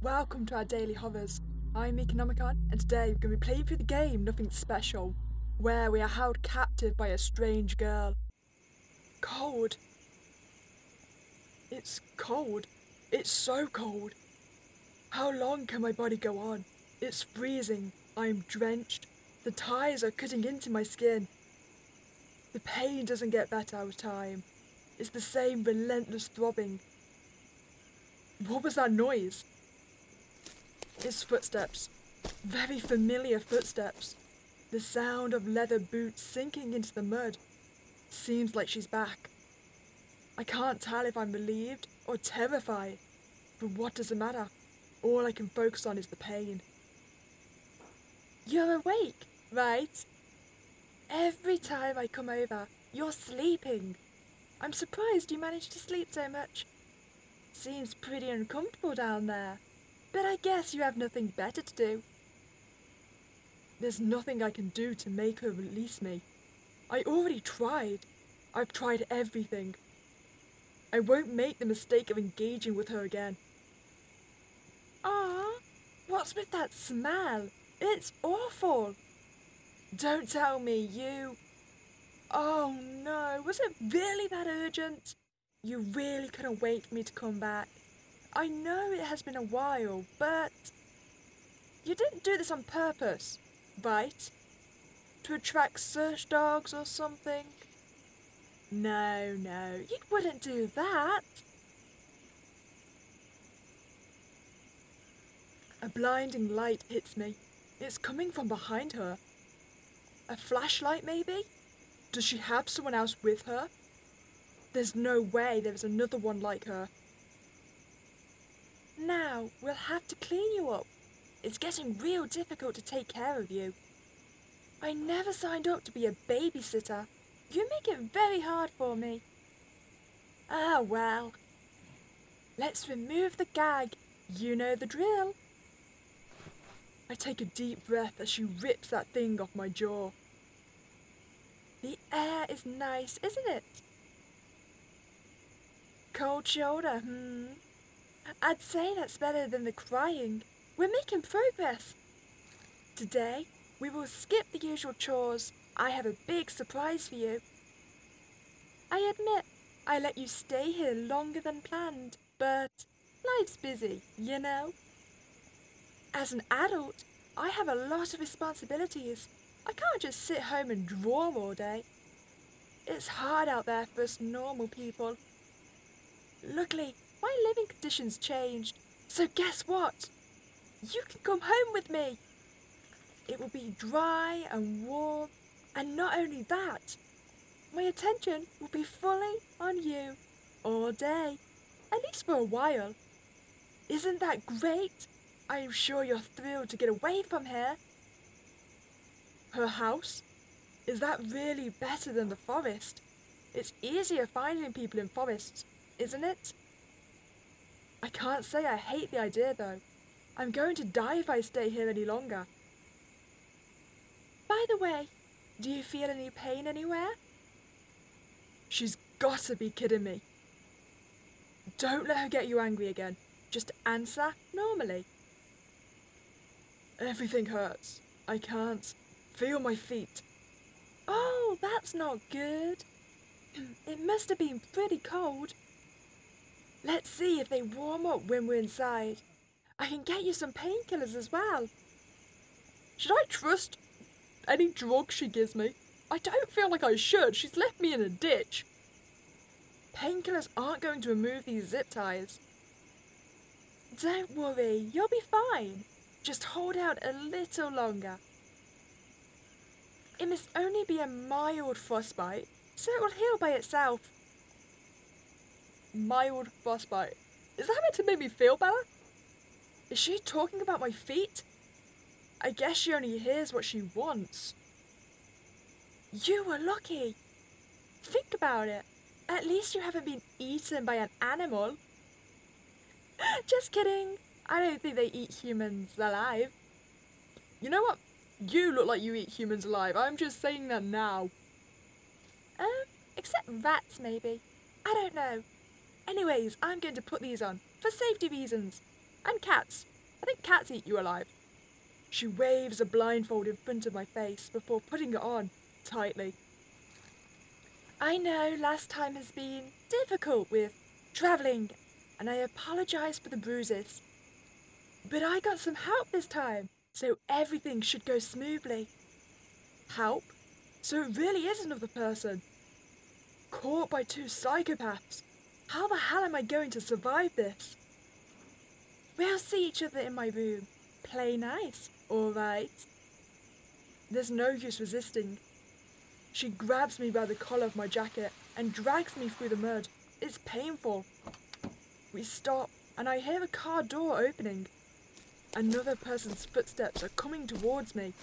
Welcome to our daily hovers. I'm Meeka Nomicon, and today we're going to be playing through the game Nothing Special, where we are held captive by a strange girl. Cold. It's cold. It's so cold. How long can my body go on? It's freezing. I'm drenched. The tires are cutting into my skin. The pain doesn't get better with time. It's the same relentless throbbing. What was that noise? It's footsteps. Very familiar footsteps. The sound of leather boots sinking into the mud. Seems like she's back. I can't tell if I'm relieved or terrified, but what does it matter? All I can focus on is the pain. You're awake, right? Every time I come over, you're sleeping. I'm surprised you managed to sleep so much. Seems pretty uncomfortable down there, but I guess you have nothing better to do. There's nothing I can do to make her release me. I already tried. I've tried everything. I won't make the mistake of engaging with her again. Ah, what's with that smell? It's awful. Don't tell me you... Oh no, was it really that urgent? You really couldn't wait for me to come back. I know it has been a while, but... You didn't do this on purpose, right? To attract search dogs or something? No, you wouldn't do that. A blinding light hits me. It's coming from behind her. A flashlight, maybe? Does she have someone else with her? There's no way there's another one like her. Now, we'll have to clean you up. It's getting real difficult to take care of you. I never signed up to be a babysitter. You make it very hard for me. Ah, well. Let's remove the gag. You know the drill. I take a deep breath as she rips that thing off my jaw. The air is nice, isn't it? Cold shoulder, I'd say that's better than the crying. We're making progress. Today, we will skip the usual chores. I have a big surprise for you. I admit, I let you stay here longer than planned, but life's busy, you know? As an adult, I have a lot of responsibilities. I can't just sit home and draw all day. It's hard out there for us normal people. Luckily, my living conditions changed, so guess what? You can come home with me. It will be dry and warm, and not only that, my attention will be fully on you all day, at least for a while. Isn't that great? I am sure you're thrilled to get away from here. Her house? Is that really better than the forest? It's easier finding people in forests, isn't it? I can't say I hate the idea though. I'm going to die if I stay here any longer. By the way, do you feel any pain anywhere? She's got to be kidding me. Don't let her get you angry again. Just answer normally. Everything hurts. I can't feel my feet. Oh, that's not good. It must have been pretty cold. Let's see if they warm up when we're inside. I can get you some painkillers as well. Should I trust any drug she gives me? I don't feel like I should. She's left me in a ditch. Painkillers aren't going to remove these zip ties. Don't worry, you'll be fine. Just hold out a little longer. It must only be a mild frostbite, so it will heal by itself. Mild frostbite. Is that meant to make me feel better? Is she talking about my feet? I guess she only hears what she wants. You were lucky. Think about it. At least you haven't been eaten by an animal. Just kidding. I don't think they eat humans alive. You know what? You look like you eat humans alive. I'm just saying that now. Except rats, maybe. I don't know. Anyways, I'm going to put these on, for safety reasons. And cats. I think cats eat you alive. She waves a blindfold in front of my face before putting it on tightly. I know last time has been difficult with travelling, and I apologise for the bruises. But I got some help this time, so everything should go smoothly. Help? So it really is another person. Caught by two psychopaths. How the hell am I going to survive this? We'll see each other in my room. Play nice, alright? There's no use resisting. She grabs me by the collar of my jacket and drags me through the mud. It's painful. We stop, and I hear a car door opening. Another person's footsteps are coming towards me.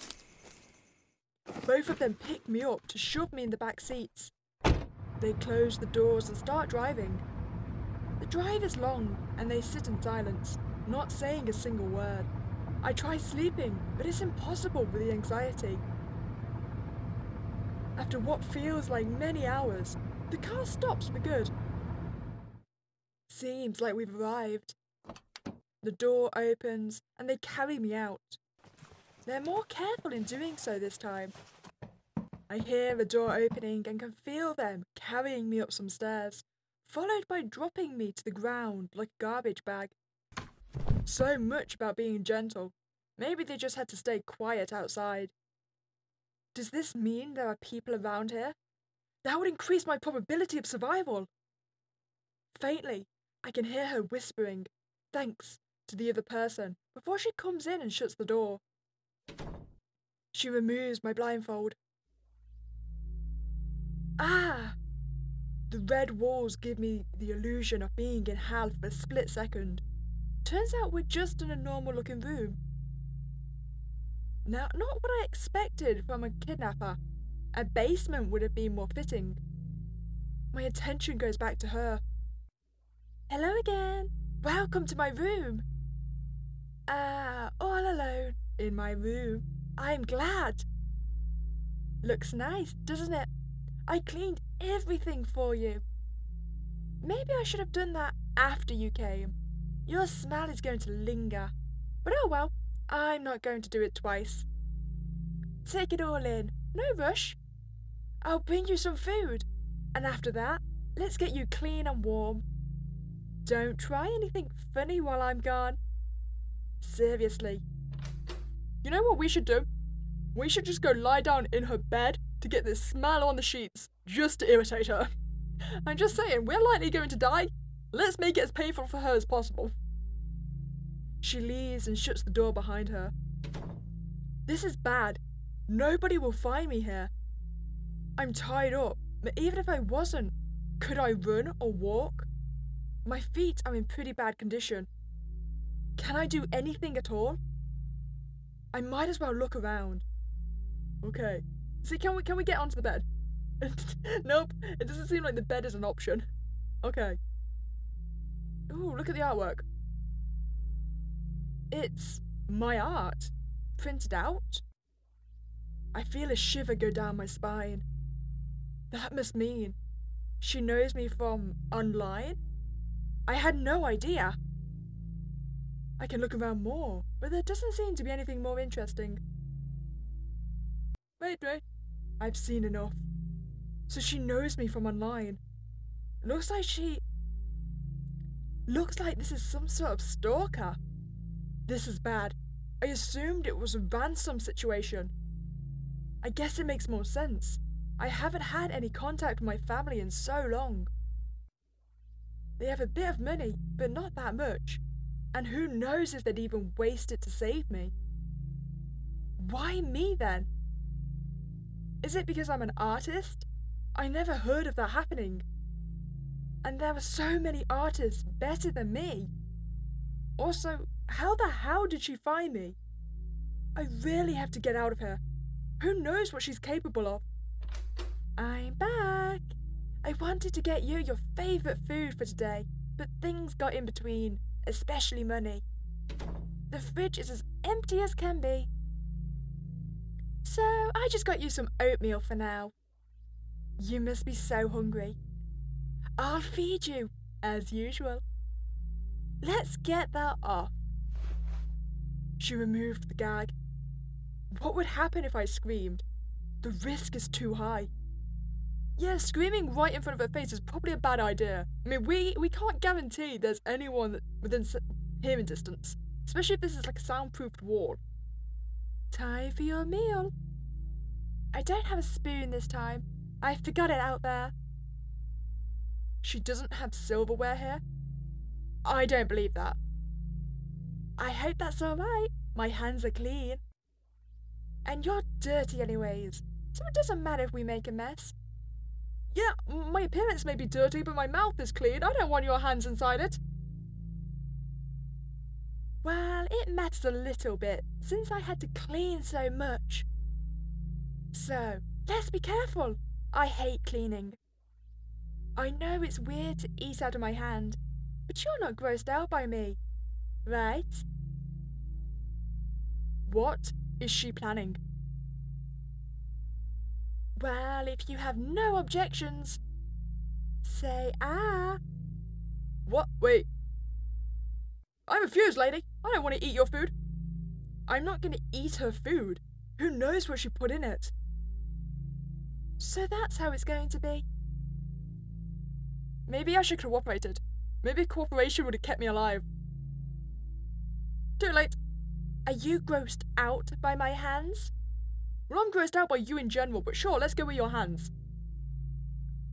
Both of them pick me up to shove me in the back seats. They close the doors and start driving. The drive is long, and they sit in silence, not saying a single word. I try sleeping, but it's impossible with the anxiety. After what feels like many hours, the car stops for good. Seems like we've arrived. The door opens, and they carry me out. They're more careful in doing so this time. I hear the door opening and can feel them carrying me up some stairs, followed by dropping me to the ground like a garbage bag. So much about being gentle. Maybe they just had to stay quiet outside. Does this mean there are people around here? That would increase my probability of survival. Faintly, I can hear her whispering, "Thanks," to the other person before she comes in and shuts the door. She removes my blindfold. Ah! The red walls give me the illusion of being in hell for a split second. Turns out we're just in a normal looking room. Now, not what I expected from a kidnapper. A basement would have been more fitting. My attention goes back to her. Hello again. Welcome to my room. All alone in my room. I'm glad. Looks nice, doesn't it? I cleaned everything for you. Maybe I should have done that after you came. Your smell is going to linger. But oh well, I'm not going to do it twice. Take it all in. No rush. I'll bring you some food. And after that, let's get you clean and warm. Don't try anything funny while I'm gone. Seriously. You know what we should do? We should just go lie down in her bed to get this smell on the sheets, just to irritate her. I'm just saying, we're likely going to die. Let's make it as painful for her as possible. She leaves and shuts the door behind her. This is bad. Nobody will find me here. I'm tied up, but even if I wasn't, could I run or walk? My feet are in pretty bad condition. Can I do anything at all? I might as well look around. Okay. See, can we get onto the bed? Nope, it doesn't seem like the bed is an option. Okay. Ooh, look at the artwork. It's my art, printed out. I feel a shiver go down my spine. That must mean she knows me from online? I had no idea. I can look around more, but there doesn't seem to be anything more interesting. Wait. I've seen enough. So she knows me from online. Looks like this is some sort of stalker. This is bad. I assumed it was a ransom situation. I guess it makes more sense. I haven't had any contact with my family in so long. They have a bit of money, but not that much. And who knows if they'd even waste it to save me. Why me then? Is it because I'm an artist? I never heard of that happening. And there are so many artists better than me. Also, how the hell did she find me? I really have to get out of here. Who knows what she's capable of? I'm back. I wanted to get you your favourite food for today, but things got in between, especially money. The fridge is as empty as can be. So I just got you some oatmeal for now. You must be so hungry. I'll feed you, as usual. Let's get that off. She removed the gag. What would happen if I screamed? The risk is too high. Yeah, screaming right in front of her face is probably a bad idea. I mean, we can't guarantee there's anyone within hearing distance, especially if this is like a soundproofed wall. Time for your meal. I don't have a spoon this time. I forgot it out there. She doesn't have silverware here? I don't believe that. I hope that's alright. My hands are clean. And you're dirty anyways, so it doesn't matter if we make a mess. Yeah, my appearance may be dirty, but my mouth is clean. I don't want your hands inside it. Well, it matters a little bit, since I had to clean so much. So, let's be careful. I hate cleaning. I know it's weird to eat out of my hand, but you're not grossed out by me, right? What is she planning? Well, if you have no objections, say ah. What? Wait. I'm confused, lady. I don't want to eat your food. I'm not going to eat her food. Who knows what she put in it? So that's how it's going to be. Maybe I should have cooperated. Maybe cooperation would have kept me alive. Too late. Are you grossed out by my hands? Well, I'm grossed out by you in general, but sure, let's go with your hands.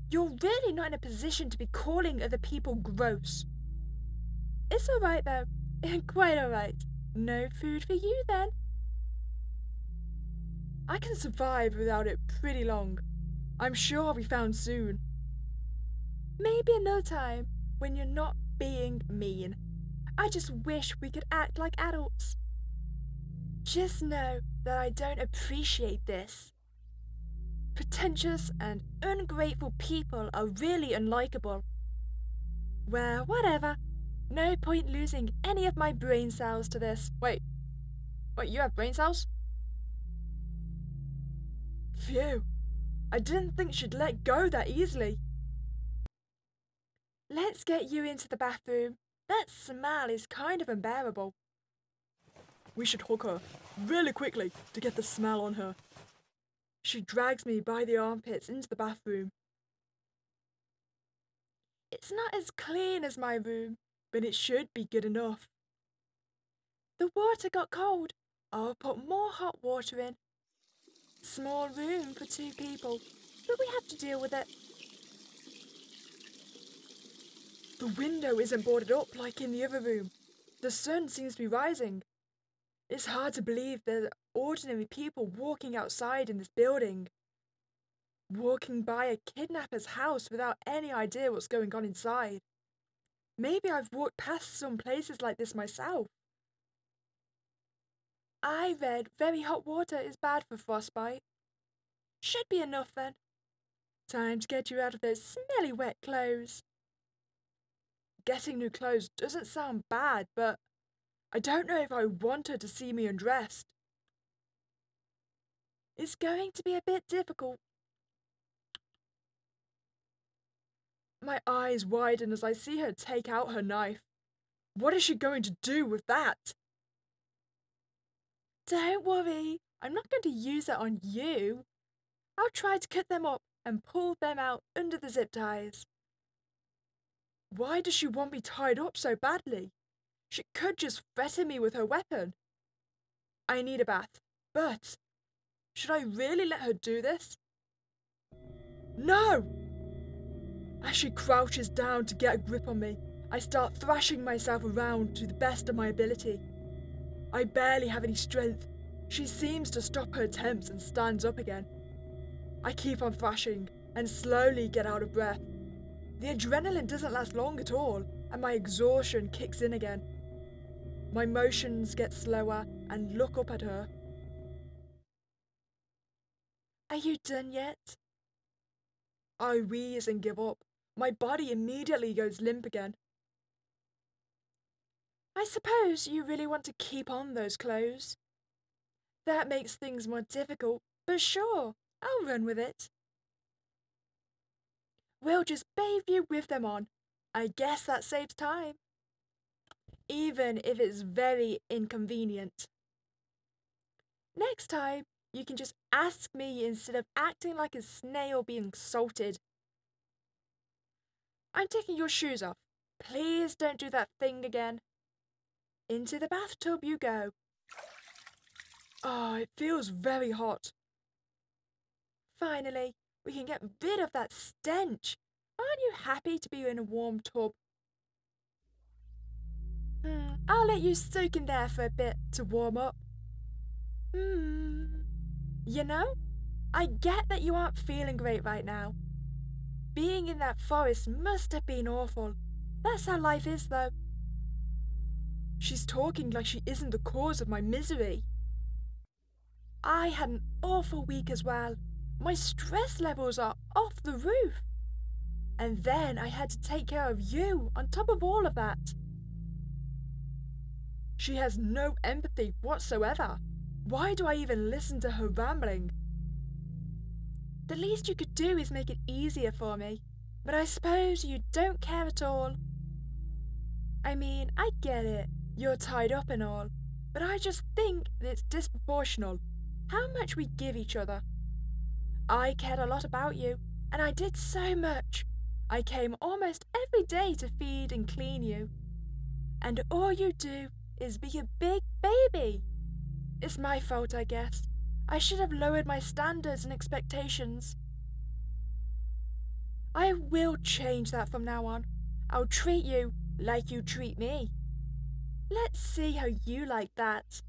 You're really not in a position to be calling other people gross. It's alright though. Quite alright. No food for you then. I can survive without it pretty long. I'm sure I'll be found soon. Maybe another time, when you're not being mean. I just wish we could act like adults. Just know that I don't appreciate this. Pretentious and ungrateful people are really unlikable. Well, whatever. No point losing any of my brain cells to this. Wait, you have brain cells? Phew. I didn't think she'd let go that easily. Let's get you into the bathroom. That smell is kind of unbearable. We should hook her really quickly to get the smell on her. She drags me by the armpits into the bathroom. It's not as clean as my room, but it should be good enough. The water got cold. I'll put more hot water in. Small room for 2 people, but we have to deal with it. The window isn't boarded up like in the other room. The sun seems to be rising. It's hard to believe there are ordinary people walking outside in this building. Walking by a kidnapper's house without any idea what's going on inside. Maybe I've walked past some places like this myself. I read very hot water is bad for frostbite. Should be enough then. Time to get you out of those smelly wet clothes. Getting new clothes doesn't sound bad, but I don't know if I want her to see me undressed. It's going to be a bit difficult. My eyes widen as I see her take out her knife. What is she going to do with that? Don't worry, I'm not going to use it on you. I'll try to cut them up and pull them out under the zip ties. Why does she want me tied up so badly? She could just threaten me with her weapon. I need a bath, but should I really let her do this? No! As she crouches down to get a grip on me, I start thrashing myself around to the best of my ability. I barely have any strength. She seems to stop her attempts and stands up again. I keep on thrashing and slowly get out of breath. The adrenaline doesn't last long at all, and my exhaustion kicks in again. My motions get slower and look up at her. Are you done yet? I wheeze and give up. My body immediately goes limp again. I suppose you really want to keep on those clothes. That makes things more difficult, but sure, I'll run with it. We'll just bathe you with them on. I guess that saves time. Even if it's very inconvenient. Next time, you can just ask me instead of acting like a snail being salted. I'm taking your shoes off. Please don't do that thing again. Into the bathtub you go. Oh, it feels very hot. Finally, we can get rid of that stench. Aren't you happy to be in a warm tub? I'll let you soak in there for a bit to warm up. You know, I get that you aren't feeling great right now. Being in that forest must have been awful. That's how life is, though. She's talking like she isn't the cause of my misery. I had an awful week as well. My stress levels are off the roof. And then I had to take care of you on top of all of that. She has no empathy whatsoever. Why do I even listen to her rambling? The least you could do is make it easier for me, but I suppose you don't care at all. I mean, I get it, you're tied up and all, but I just think that it's disproportional how much we give each other. I cared a lot about you, and I did so much. I came almost every day to feed and clean you. And all you do is be a big baby. It's my fault, I guess. I should have lowered my standards and expectations. I will change that from now on. I'll treat you like you treat me. Let's see how you like that.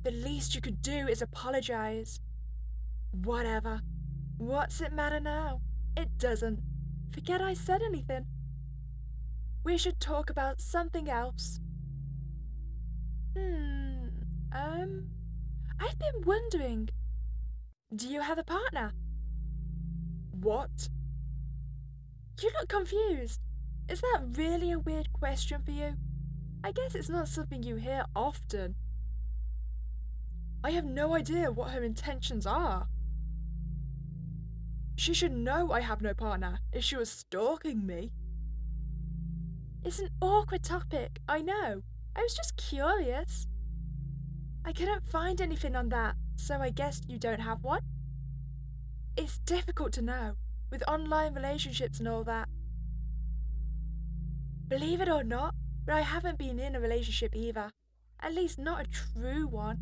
The least you could do is apologize. Whatever. What's it matter now? It doesn't. Forget I said anything. We should talk about something else. I've been wondering, do you have a partner? What? You look confused. Is that really a weird question for you? I guess it's not something you hear often. I have no idea what her intentions are. She should know I have no partner if she was stalking me. It's an awkward topic, I know. I was just curious. I couldn't find anything on that, so I guess you don't have one? It's difficult to know, with online relationships and all that. Believe it or not, but I haven't been in a relationship either. At least not a true one.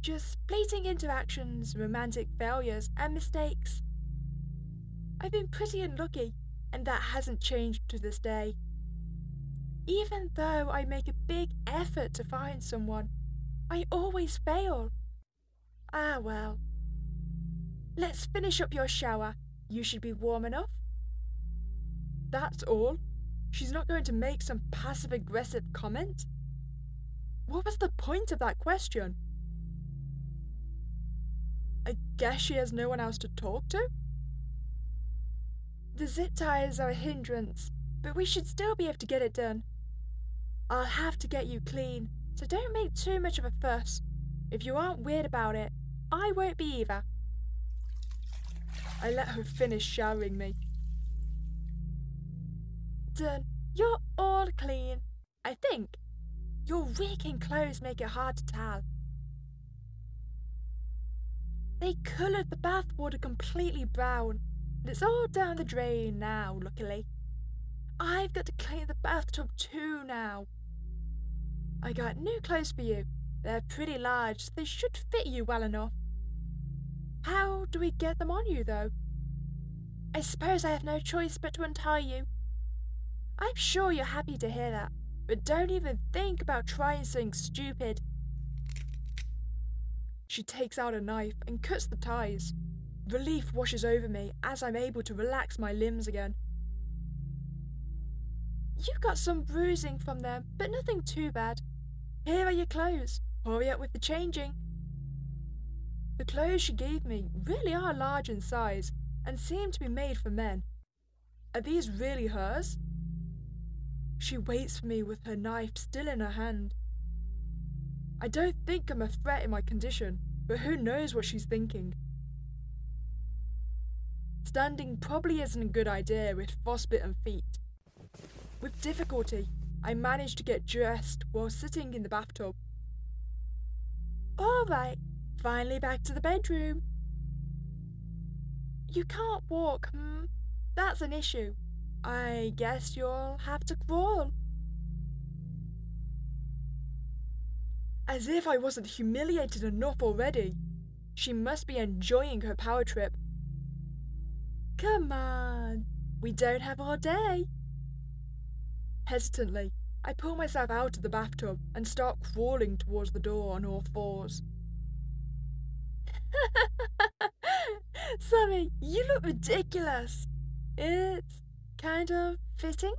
Just fleeting interactions, romantic failures, and mistakes. I've been pretty unlucky, and that hasn't changed to this day. Even though I make a big effort to find someone, I always fail. Ah well. Let's finish up your shower. You should be warm enough. That's all? She's not going to make some passive-aggressive comment? What was the point of that question? I guess she has no one else to talk to? The zip ties are a hindrance, but we should still be able to get it done. I'll have to get you clean, so don't make too much of a fuss. If you aren't weird about it, I won't be either. I let her finish showering me. Done. You're all clean, I think. Your reeking clothes make it hard to tell. They coloured the bathwater completely brown, and it's all down the drain now, luckily. I've got to clean the bathtub too now. I got new clothes for you. They're pretty large, so they should fit you well enough. How do we get them on you, though? I suppose I have no choice but to untie you. I'm sure you're happy to hear that, but don't even think about trying something stupid. She takes out a knife and cuts the ties. Relief washes over me as I'm able to relax my limbs again. You got some bruising from them, but nothing too bad. Here are your clothes. Hurry up with the changing. The clothes she gave me really are large in size and seem to be made for men. Are these really hers? She waits for me with her knife still in her hand. I don't think I'm a threat in my condition, but who knows what she's thinking. Standing probably isn't a good idea with frostbitten feet. With difficulty, I managed to get dressed while sitting in the bathtub. All right, finally back to the bedroom. You can't walk, That's an issue. I guess you'll have to crawl. As if I wasn't humiliated enough already. She must be enjoying her power trip. Come on, we don't have all day. Hesitantly, I pull myself out of the bathtub and start crawling towards the door on all fours. Sammy, you look ridiculous. It's kind of fitting,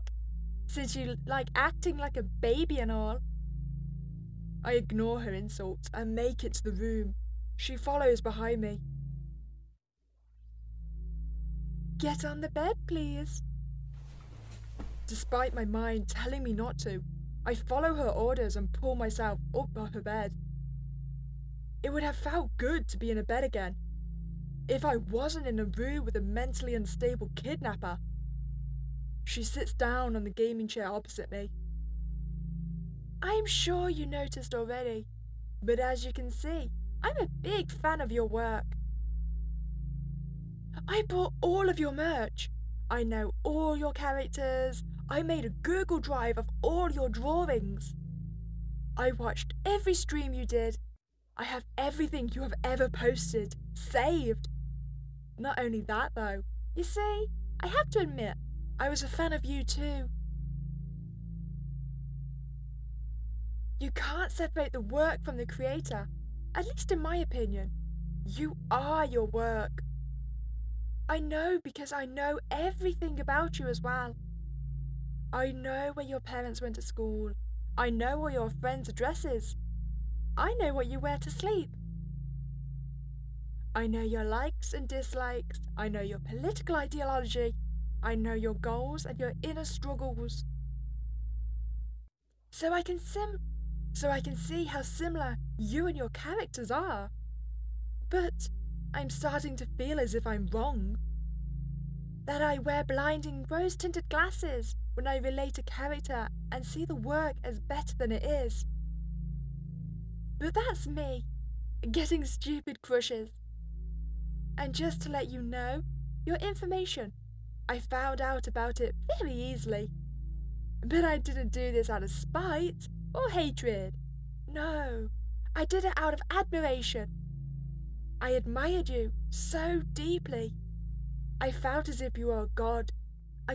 since you like acting like a baby and all. I ignore her insults and make it to the room. She follows behind me. Get on the bed, please. Despite my mind telling me not to, I follow her orders and pull myself up off her bed. It would have felt good to be in a bed again, if I wasn't in a room with a mentally unstable kidnapper. She sits down on the gaming chair opposite me. I'm sure you noticed already, but as you can see, I'm a big fan of your work. I bought all of your merch. I know all your characters. I made a Google Drive of all your drawings. I watched every stream you did. I have everything you have ever posted saved. Not only that though, you see, I have to admit, I was a fan of you too. You can't separate the work from the creator, at least in my opinion. You are your work. I know because I know everything about you as well. I know where your parents went to school. I know all your friends' addresses. I know what you wear to sleep. I know your likes and dislikes. I know your political ideology. I know your goals and your inner struggles. So I can see how similar you and your characters are. But I'm starting to feel as if I'm wrong. That I wear blinding rose-tinted glasses when I relate a character and see the work as better than it is. But that's me, getting stupid crushes. And just to let you know, your information, I found out about it very easily. But I didn't do this out of spite or hatred. No, I did it out of admiration. I admired you so deeply. I felt as if you were a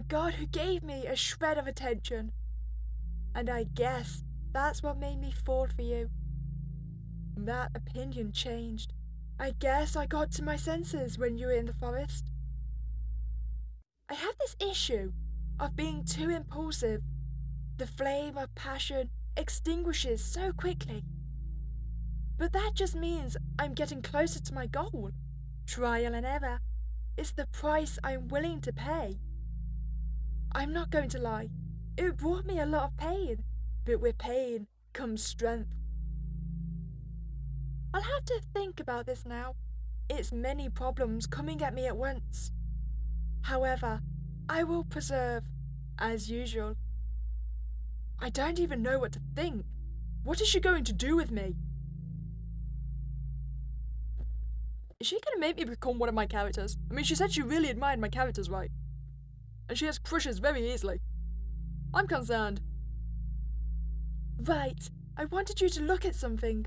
god who gave me a shred of attention. And I guess that's what made me fall for you. That opinion changed. I guess I got to my senses when you were in the forest. I have this issue of being too impulsive. The flame of passion extinguishes so quickly. But that just means I'm getting closer to my goal. Trial and error. It's the price I'm willing to pay. I'm not going to lie. It brought me a lot of pain. But with pain comes strength. I'll have to think about this now. It's many problems coming at me at once. However, I will persevere, as usual. I don't even know what to think. What is she going to do with me? Is she going to make me become one of my characters? I mean, she said she really admired my characters, right? And she has crushes very easily. I'm concerned. Right, I wanted you to look at something.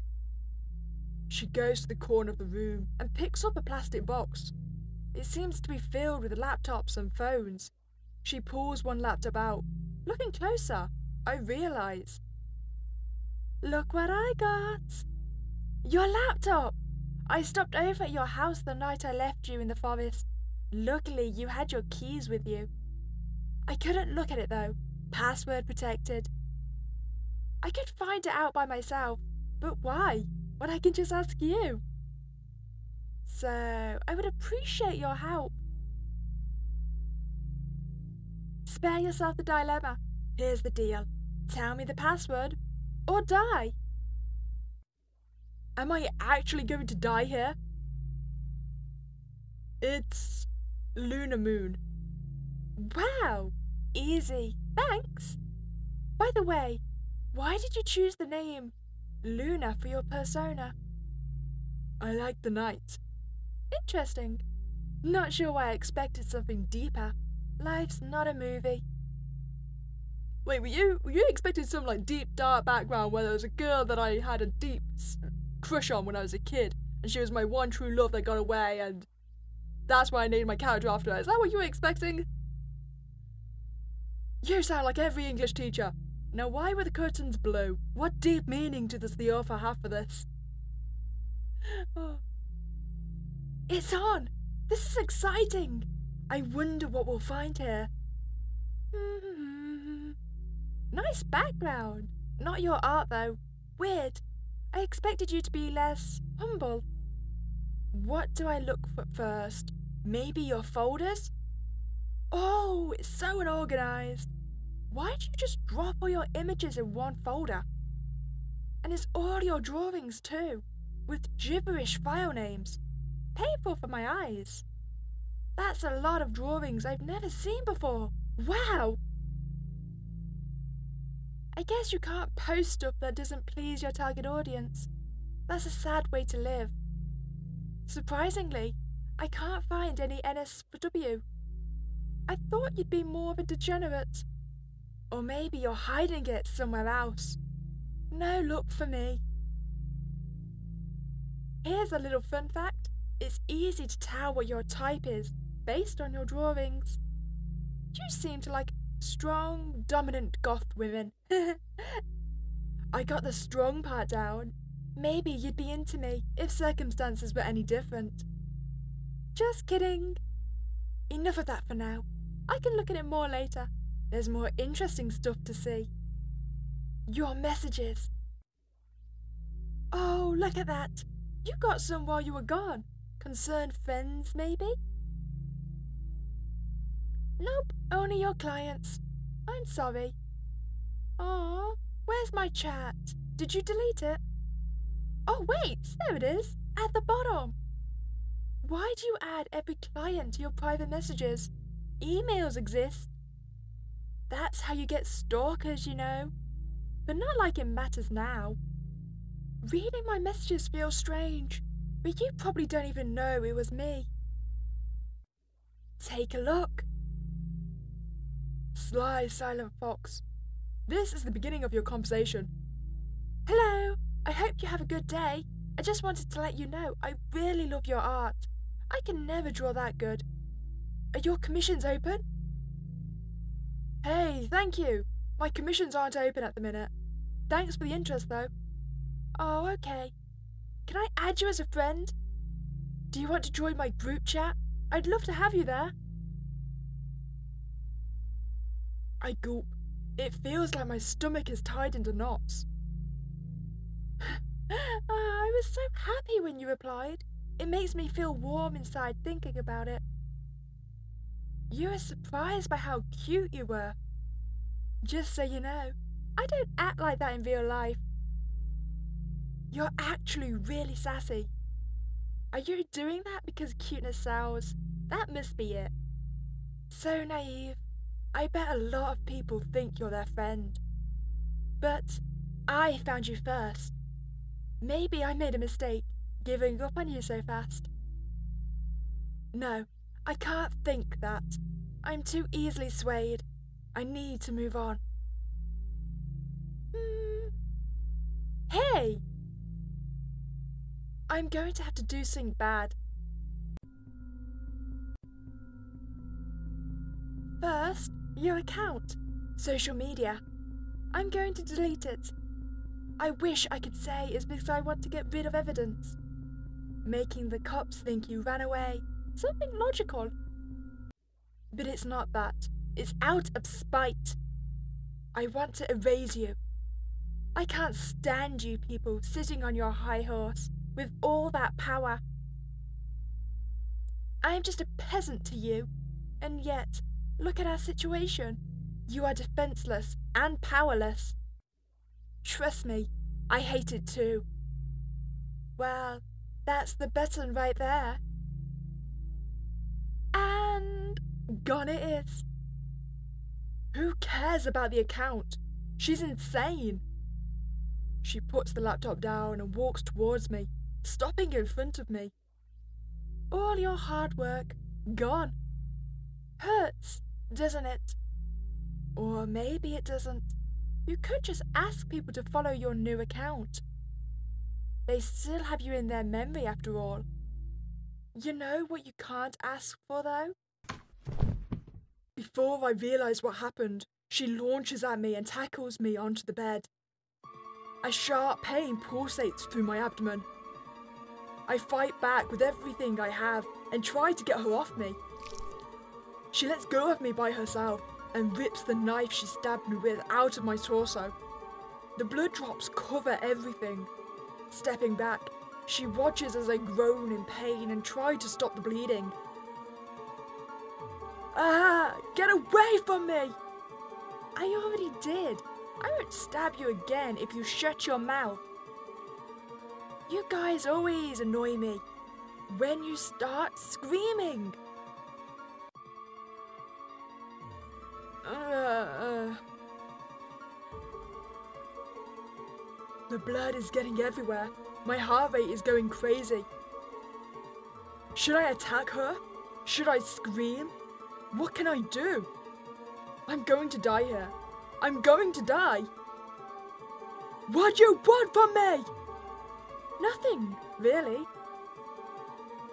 She goes to the corner of the room and picks up a plastic box. It seems to be filled with laptops and phones. She pulls one laptop out. Looking closer, I realise. Look what I got! Your laptop! I stopped over at your house the night I left you in the forest. Luckily, you had your keys with you. I couldn't look at it though. Password protected. I could find it out by myself, but why? When I can just ask you. So, I would appreciate your help. Spare yourself the dilemma. Here's the deal. Tell me the password, or die. Am I actually going to die here? It's Lunar Moon. Wow, easy, thanks. By the way, why did you choose the name Luna for your persona? I like the night. Interesting. Not sure why I expected something deeper. Life's not a movie. Wait, were you expecting some like deep dark background where there was a girl that I had a deep crush on when I was a kid, and she was my one true love that got away, and that's why I named my character after her? Is that what you were expecting? You sound like every English teacher. Now why were the curtains blue? What deep meaning does the author have for this? Oh. It's on! This is exciting! I wonder what we'll find here. Nice background. Not your art though. Weird. I expected you to be less humble. What do I look for first? Maybe your folders? Oh, it's so unorganized. Why don't you just drop all your images in one folder? And it's all your drawings too, with gibberish file names. Painful for my eyes. That's a lot of drawings I've never seen before. Wow! I guess you can't post stuff that doesn't please your target audience. That's a sad way to live. Surprisingly, I can't find any NSFW. I thought you'd be more of a degenerate. Or maybe you're hiding it somewhere else. No luck for me. Here's a little fun fact. It's easy to tell what your type is based on your drawings. You seem to like strong, dominant goth women. I got the strong part down. Maybe you'd be into me if circumstances were any different. Just kidding. Enough of that for now. I can look at it more later. There's more interesting stuff to see. Your messages. Oh, look at that. You got some while you were gone. Concerned friends, maybe? Nope, only your clients. I'm sorry. Aw, where's my chat? Did you delete it? Oh wait, there it is, at the bottom. Why do you add every client to your private messages? Emails exist. That's how you get stalkers, you know. But not like it matters now. Reading my messages feels strange, but you probably don't even know it was me. Take a look. Sly Silent Fox. This is the beginning of your conversation. Hello, I hope you have a good day. I just wanted to let you know I really love your art. I can never draw that good. Are your commissions open? Hey, thank you. My commissions aren't open at the minute. Thanks for the interest though. Oh, okay. Can I add you as a friend? Do you want to join my group chat? I'd love to have you there. I gulp. It feels like my stomach is tied into knots. I was so happy when you replied. It makes me feel warm inside thinking about it. You were surprised by how cute you were. Just so you know, I don't act like that in real life. You're actually really sassy. Are you doing that because cuteness sells? That must be it. So naive. I bet a lot of people think you're their friend. But I found you first. Maybe I made a mistake, giving up on you so fast. No, I can't think that. I'm too easily swayed. I need to move on. Hey! I'm going to have to do something bad. First, your account, social media. I'm going to delete it. I wish I could say it's because I want to get rid of evidence. Making the cops think you ran away. Something logical. But it's not that. It's out of spite. I want to erase you. I can't stand you people sitting on your high horse with all that power. I am just a peasant to you, and yet, look at our situation. You are defenseless and powerless. Trust me, I hate it too. Well, that's the button right there. And gone it is. Who cares about the account? She's insane. She puts the laptop down and walks towards me, stopping in front of me. All your hard work gone. Hurts, doesn't it? Or maybe it doesn't. You could just ask people to follow your new account. They still have you in their memory after all. You know what you can't ask for though? Before I realise what happened, she launches at me and tackles me onto the bed. A sharp pain pulsates through my abdomen. I fight back with everything I have and try to get her off me. She lets go of me by herself and rips the knife she stabbed me with out of my torso. The blood drops cover everything. Stepping back, she watches as I groan in pain and try to stop the bleeding. Ah! Get away from me! I already did. I won't stab you again if you shut your mouth. You guys always annoy me when you start screaming. The blood is getting everywhere. My heart rate is going crazy. Should I attack her? Should I scream? What can I do? I'm going to die here. I'm going to die. What do you want from me? Nothing, really.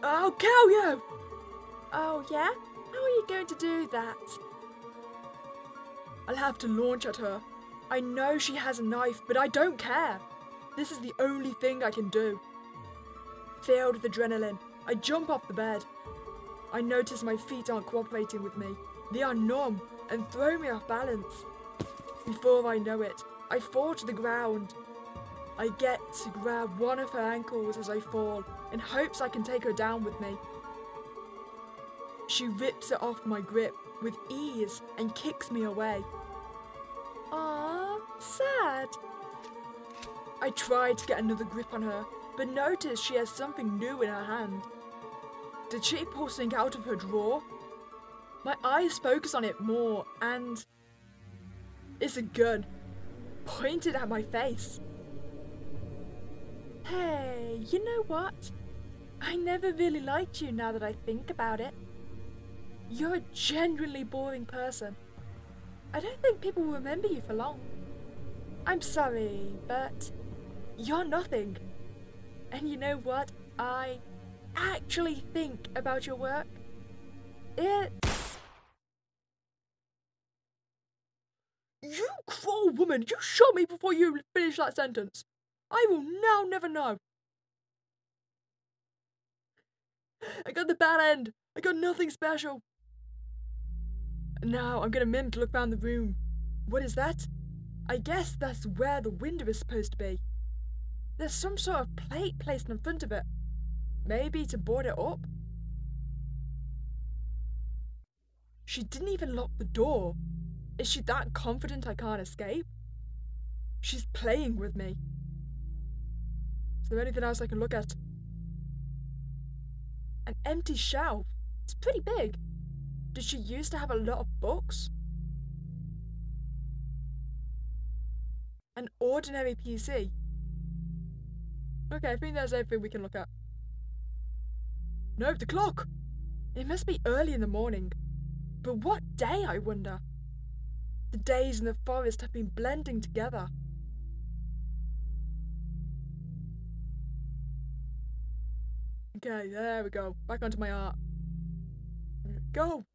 I'll kill you. Oh, yeah? How are you going to do that? I'll have to launch at her. I know she has a knife, but I don't care. This is the only thing I can do. Filled with adrenaline, I jump off the bed. I notice my feet aren't cooperating with me. They are numb and throw me off balance. Before I know it, I fall to the ground. I get to grab one of her ankles as I fall in hopes I can take her down with me. She rips it off my grip with ease and kicks me away. Ah, sad. I try to get another grip on her, but notice she has something new in her hand. Did she pull something out of her drawer? My eyes focus on it more, and it's a gun, pointed at my face. Hey, you know what? I never really liked you now that I think about it. You're a genuinely boring person. I don't think people will remember you for long. I'm sorry, but you're nothing. And you know what? I actually think about your work. It's... You cruel woman! You shot me before you finished that sentence. I will now never know. I got the bad end. I got nothing special. Now I'm gonna mimic to look around the room. What is that? I guess that's where the window is supposed to be. There's some sort of plate placed in front of it. Maybe to board it up? She didn't even lock the door. Is she that confident I can't escape? She's playing with me. Is there anything else I can look at? An empty shelf. It's pretty big. Did she used to have a lot of books? An ordinary PC. Okay, I think that's everything we can look at. No, the clock! It must be early in the morning. But what day, I wonder? The days in the forest have been blending together. Okay, there we go. Back onto my art. There we go.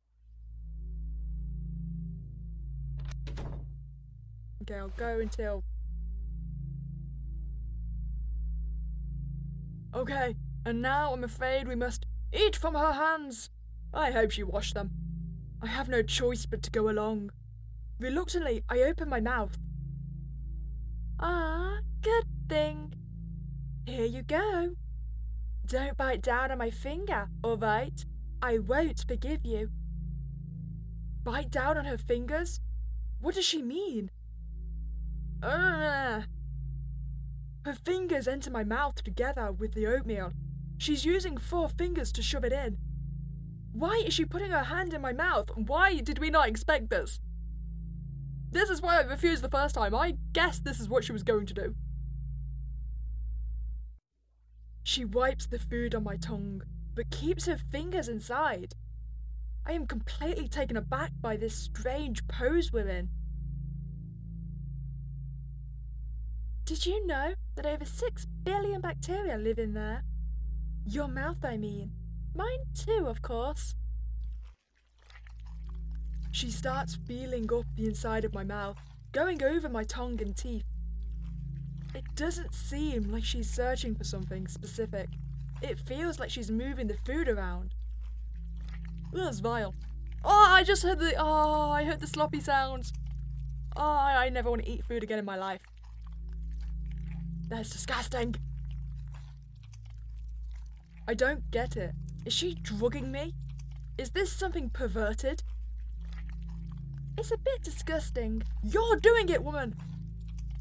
Okay, I'll go until... Okay, and now I'm afraid we must eat from her hands. I hope she washed them. I have no choice but to go along. Reluctantly, I open my mouth. Ah, good thing. Here you go. Don't bite down on my finger, all right? I won't forgive you. Bite down on her fingers? What does she mean? Her fingers enter my mouth together with the oatmeal. She's using 4 fingers to shove it in. Why is she putting her hand in my mouth? Why did we not expect this? This is why I refused the first time. I guessed this is what she was going to do. She wipes the food on my tongue, but keeps her fingers inside. I am completely taken aback by this strange pose we're in. Did you know that over 6 billion bacteria live in there? Your mouth, I mean. Mine too, of course. She starts feeling up the inside of my mouth, going over my tongue and teeth. It doesn't seem like she's searching for something specific. It feels like she's moving the food around. That's vile. Oh, I just heard I heard the sloppy sounds. Oh, I never want to eat food again in my life. That's disgusting. I don't get it. Is she drugging me? Is this something perverted? It's a bit disgusting. You're doing it, woman!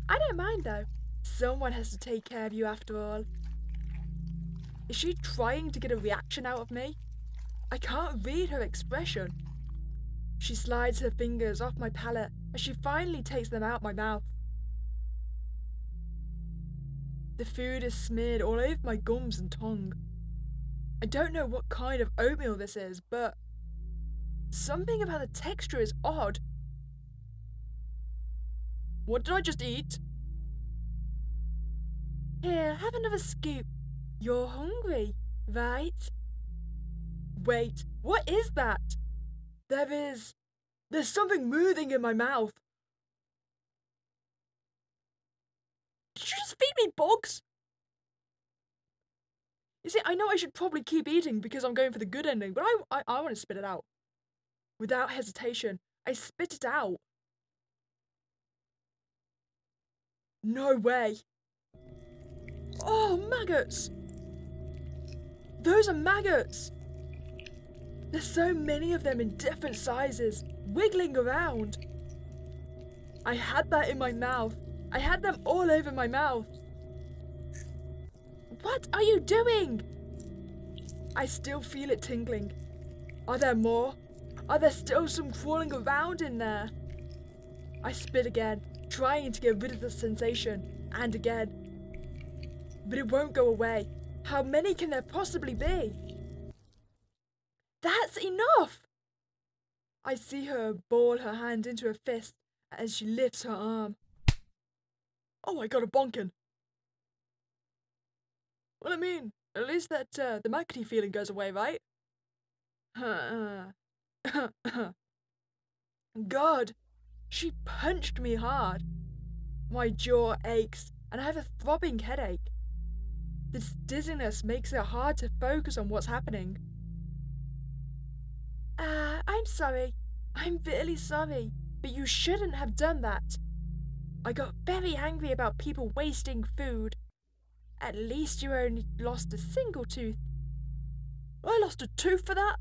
I don't mind though. Someone has to take care of you after all. Is she trying to get a reaction out of me? I can't read her expression. She slides her fingers off my palate as she finally takes them out my mouth. The food is smeared all over my gums and tongue. I don't know what kind of oatmeal this is, but something about the texture is odd. What did I just eat? Here, have another scoop. You're hungry, right? Wait, what is that? There's something moving in my mouth. Did you just feed me bugs? You see, I know I should probably keep eating because I'm going for the good ending, but I want to spit it out. Without hesitation, I spit it out. No way. Oh, maggots! Those are maggots! There's so many of them in different sizes, wiggling around. I had that in my mouth. I had them all over my mouth. What are you doing? I still feel it tingling. Are there more? Are there still some crawling around in there? I spit again, trying to get rid of the sensation, and again. But it won't go away. How many can there possibly be? That's enough! I see her ball her hand into a fist as she lifts her arm. Oh, I got a bonkin'. Well, I mean, at least that the maggoty feeling goes away, right? God, she punched me hard. My jaw aches and I have a throbbing headache. This dizziness makes it hard to focus on what's happening. I'm sorry. I'm really sorry, but you shouldn't have done that. I got very angry about people wasting food. At least you only lost a single tooth. I lost a tooth for that?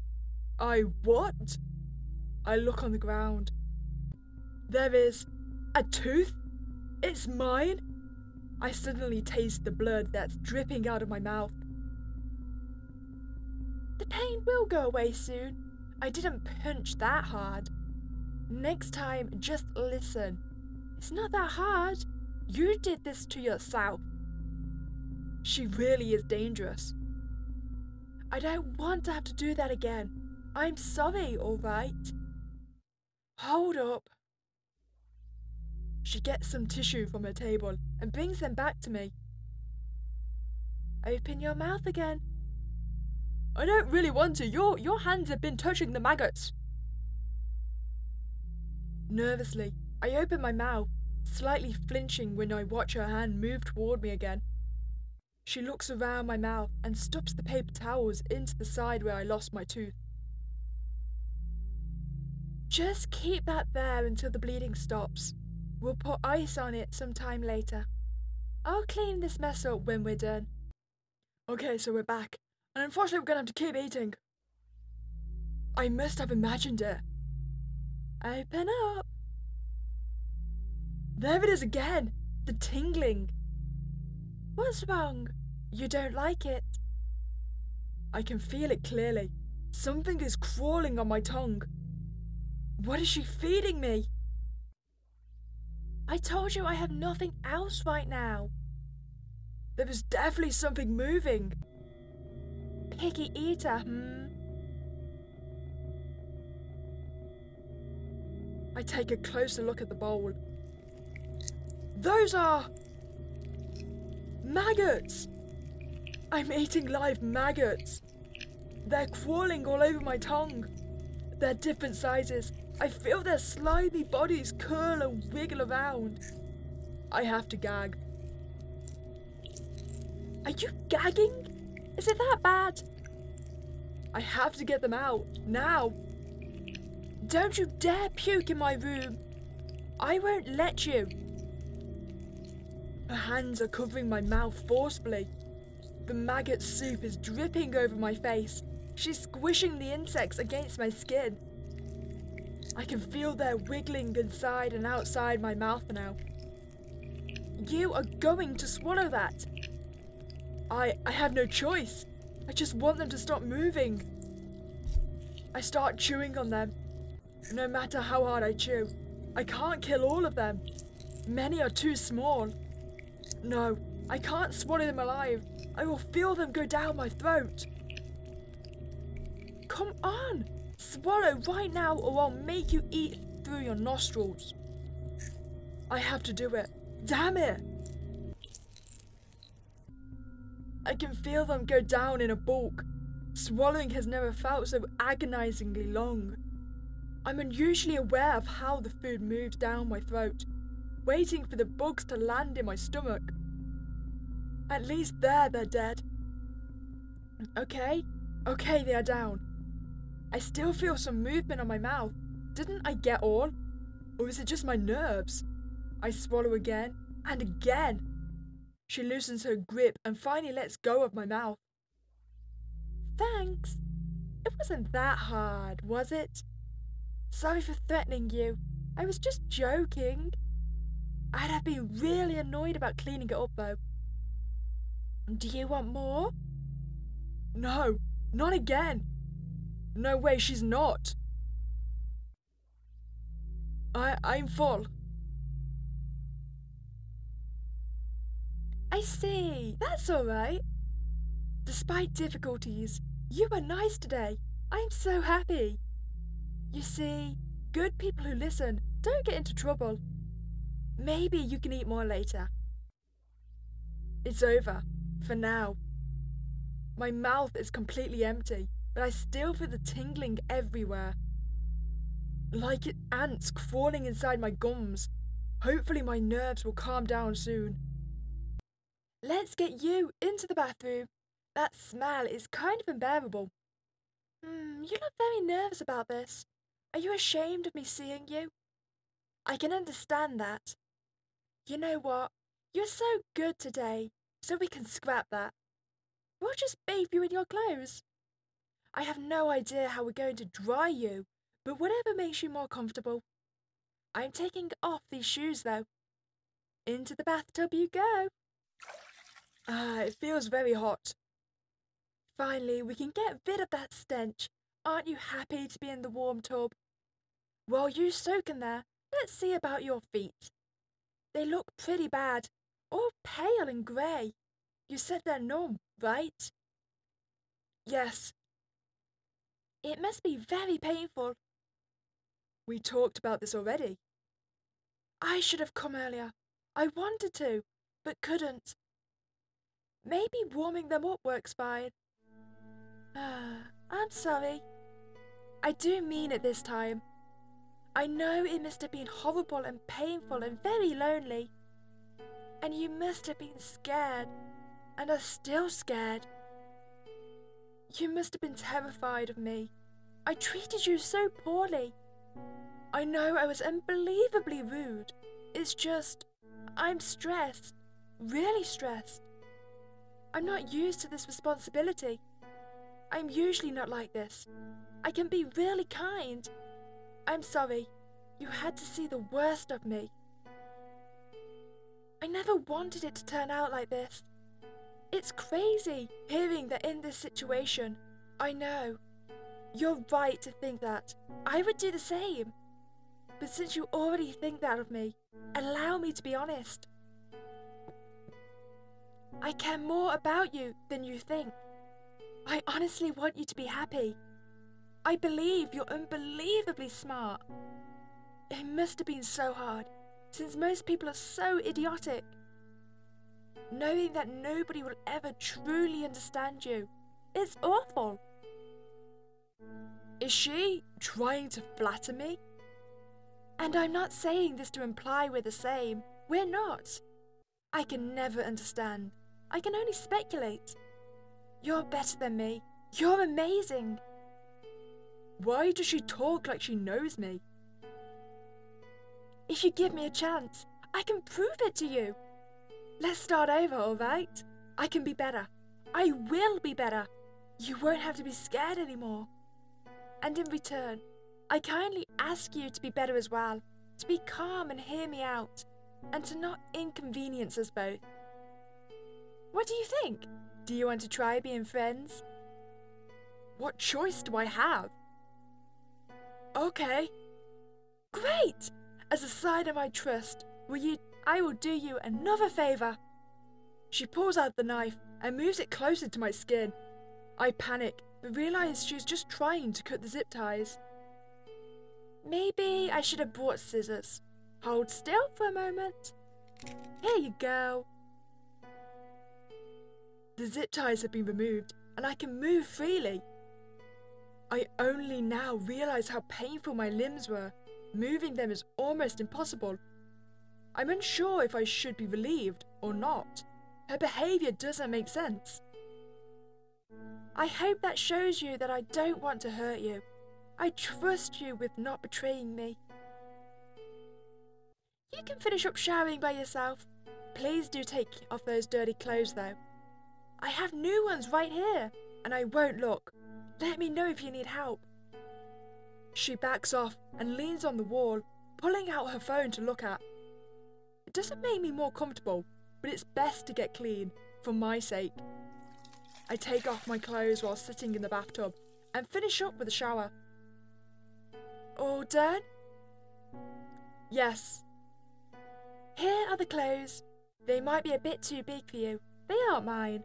I what? I look on the ground. There is a tooth? It's mine? I suddenly taste the blood that's dripping out of my mouth. The pain will go away soon. I didn't punch that hard. Next time, just listen. It's not that hard. You did this to yourself. She really is dangerous. I don't want to have to do that again. I'm sorry, all right? Hold up. She gets some tissue from her table and brings them back to me. Open your mouth again. I don't really want to. Your hands have been touching the maggots. Nervously, I open my mouth, slightly flinching when I watch her hand move toward me again. She looks around my mouth and stuffs the paper towels into the side where I lost my tooth. Just keep that there until the bleeding stops. We'll put ice on it sometime later. I'll clean this mess up when we're done. Okay, so we're back. And unfortunately we're gonna have to keep eating. I must have imagined it. Open up. There it is again. The tingling. What's wrong? You don't like it? I can feel it clearly. Something is crawling on my tongue. What is she feeding me? I told you I have nothing else right now. There was definitely something moving. Picky eater, I take a closer look at the bowl. Those are maggots! I'm eating live maggots. They're crawling all over my tongue. They're different sizes. I feel their slimy bodies curl and wiggle around. I have to gag. Are you gagging? Is it that bad? I have to get them out, now. Don't you dare puke in my room. I won't let you. Her hands are covering my mouth forcefully. The maggot soup is dripping over my face. She's squishing the insects against my skin. I can feel their wiggling inside and outside my mouth now. You are going to swallow that. I have no choice. I just want them to stop moving. I start chewing on them. No matter how hard I chew, I can't kill all of them. Many are too small. No, I can't swallow them alive. I will feel them go down my throat. Come on, swallow right now or I'll make you eat through your nostrils. I have to do it. Damn it! I can feel them go down in a bulk. Swallowing has never felt so agonizingly long. I'm unusually aware of how the food moves down my throat, waiting for the bugs to land in my stomach. At least they're dead. Okay, they are down. I still feel some movement on my mouth. Didn't I get all? Or is it just my nerves? I swallow again, and again. She loosens her grip and finally lets go of my mouth. Thanks. It wasn't that hard, was it? Sorry for threatening you. I was just joking. I'd have been really annoyed about cleaning it up though. Do you want more? No, not again. No way, she's not. I'm full. I see, that's alright. Despite difficulties, you were nice today. I'm so happy. You see, good people who listen don't get into trouble. Maybe you can eat more later. It's over, for now. My mouth is completely empty, but I still feel the tingling everywhere. Like ants crawling inside my gums. Hopefully my nerves will calm down soon. Let's get you into the bathroom. That smell is kind of unbearable. You look very nervous about this. Are you ashamed of me seeing you? I can understand that. You know what? You're so good today, so we can scrap that. We'll just bathe you in your clothes. I have no idea how we're going to dry you, but whatever makes you more comfortable. I'm taking off these shoes though. Into the bathtub you go. It feels very hot. Finally, we can get rid of that stench. Aren't you happy to be in the warm tub? While you soak in there, let's see about your feet. They look pretty bad, all pale and grey. You said they're numb, right? Yes. It must be very painful. We talked about this already. I should have come earlier. I wanted to, but couldn't. Maybe warming them up works fine. I'm sorry. I do mean it this time. I know it must have been horrible and painful and very lonely. And you must have been scared, and are still scared. You must have been terrified of me. I treated you so poorly. I know I was unbelievably rude. It's just, I'm stressed, really stressed. I'm not used to this responsibility. I'm usually not like this. I can be really kind. I'm sorry. You had to see the worst of me. I never wanted it to turn out like this. It's crazy hearing that in this situation. I know. You're right to think that. I would do the same. But since you already think that of me, allow me to be honest. I care more about you than you think. I honestly want you to be happy. I believe you're unbelievably smart. It must have been so hard, since most people are so idiotic. Knowing that nobody will ever truly understand you, it's awful. Is she trying to flatter me? And I'm not saying this to imply we're the same. We're not. I can never understand. I can only speculate. You're better than me. You're amazing. Why does she talk like she knows me? If you give me a chance, I can prove it to you. Let's start over, alright? I can be better. I will be better. You won't have to be scared anymore. And in return, I kindly ask you to be better as well, to be calm and hear me out, and to not inconvenience us both. What do you think? Do you want to try being friends? What choice do I have? Okay. Great! As a sign of my trust, I will do you another favour. She pulls out the knife and moves it closer to my skin. I panic, but realise she's just trying to cut the zip ties. Maybe I should have brought scissors. Hold still for a moment. Here you go. The zip ties have been removed and I can move freely. I only now realise how painful my limbs were. Moving them is almost impossible. I'm unsure if I should be relieved or not. Her behaviour doesn't make sense. I hope that shows you that I don't want to hurt you. I trust you with not betraying me. You can finish up showering by yourself. Please do take off those dirty clothes though. I have new ones right here, and I won't look. Let me know if you need help. She backs off and leans on the wall, pulling out her phone to look at. It doesn't make me more comfortable, but it's best to get clean, for my sake. I take off my clothes while sitting in the bathtub and finish up with a shower. All done? Yes. Here are the clothes. They might be a bit too big for you. They aren't mine.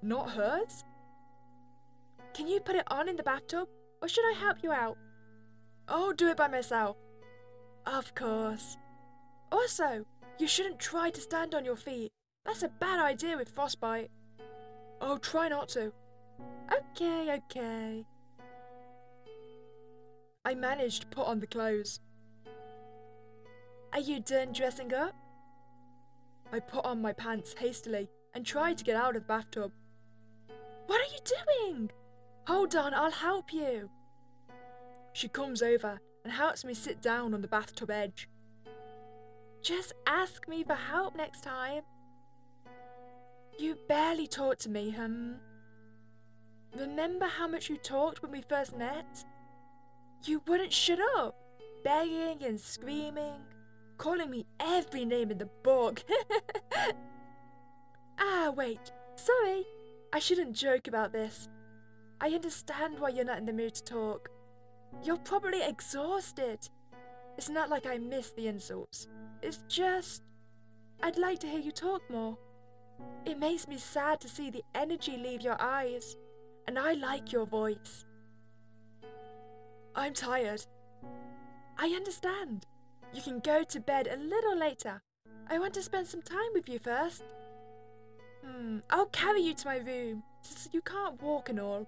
Not hers? Can you put it on in the bathtub, or should I help you out? I'll do it by myself. Of course. Also, you shouldn't try to stand on your feet. That's a bad idea with frostbite. I'll try not to. Okay. I managed to put on the clothes. Are you done dressing up? I put on my pants hastily and tried to get out of the bathtub. What are you doing? Hold on, I'll help you. She comes over and helps me sit down on the bathtub edge. Just ask me for help next time. You barely talk to me, Remember how much you talked when we first met? You wouldn't shut up, begging and screaming, calling me every name in the book. Wait, sorry. I shouldn't joke about this. I understand why you're not in the mood to talk. You're probably exhausted. It's not like I miss the insults. It's just, I'd like to hear you talk more. It makes me sad to see the energy leave your eyes, and I like your voice. I'm tired. I understand. You can go to bed a little later. I want to spend some time with you first. I'll carry you to my room, since you can't walk and all.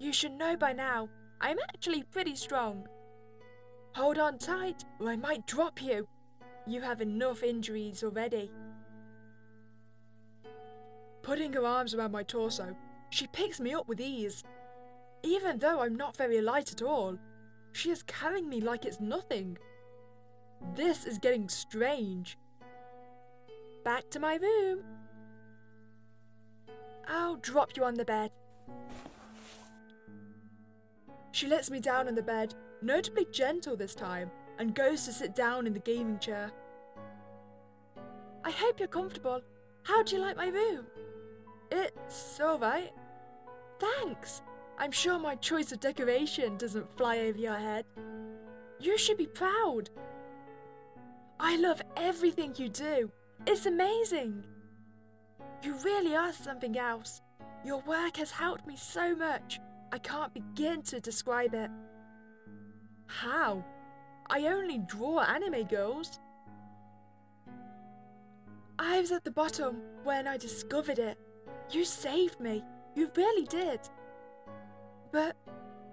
You should know by now, I'm actually pretty strong. Hold on tight, or I might drop you. You have enough injuries already. Putting her arms around my torso, she picks me up with ease. Even though I'm not very light at all, she is carrying me like it's nothing. This is getting strange. Back to my room. I'll drop you on the bed. She lets me down on the bed, notably gentle this time, and goes to sit down in the gaming chair. I hope you're comfortable. How do you like my room? It's alright. Thanks. I'm sure my choice of decoration doesn't fly over your head. You should be proud. I love everything you do. It's amazing. You really are something else. Your work has helped me so much, I can't begin to describe it. How? I only draw anime girls. I was at the bottom when I discovered it. You saved me. You really did. But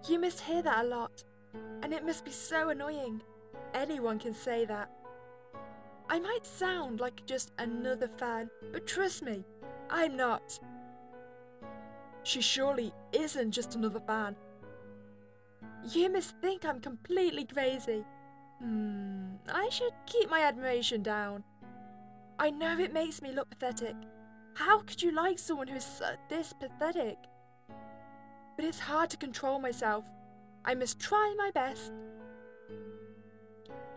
you must hear that a lot, and it must be so annoying. Anyone can say that. I might sound like just another fan, but trust me, I'm not. She surely isn't just another fan. You must think I'm completely crazy. I should keep my admiration down. I know it makes me look pathetic. How could you like someone who is this pathetic? But it's hard to control myself. I must try my best.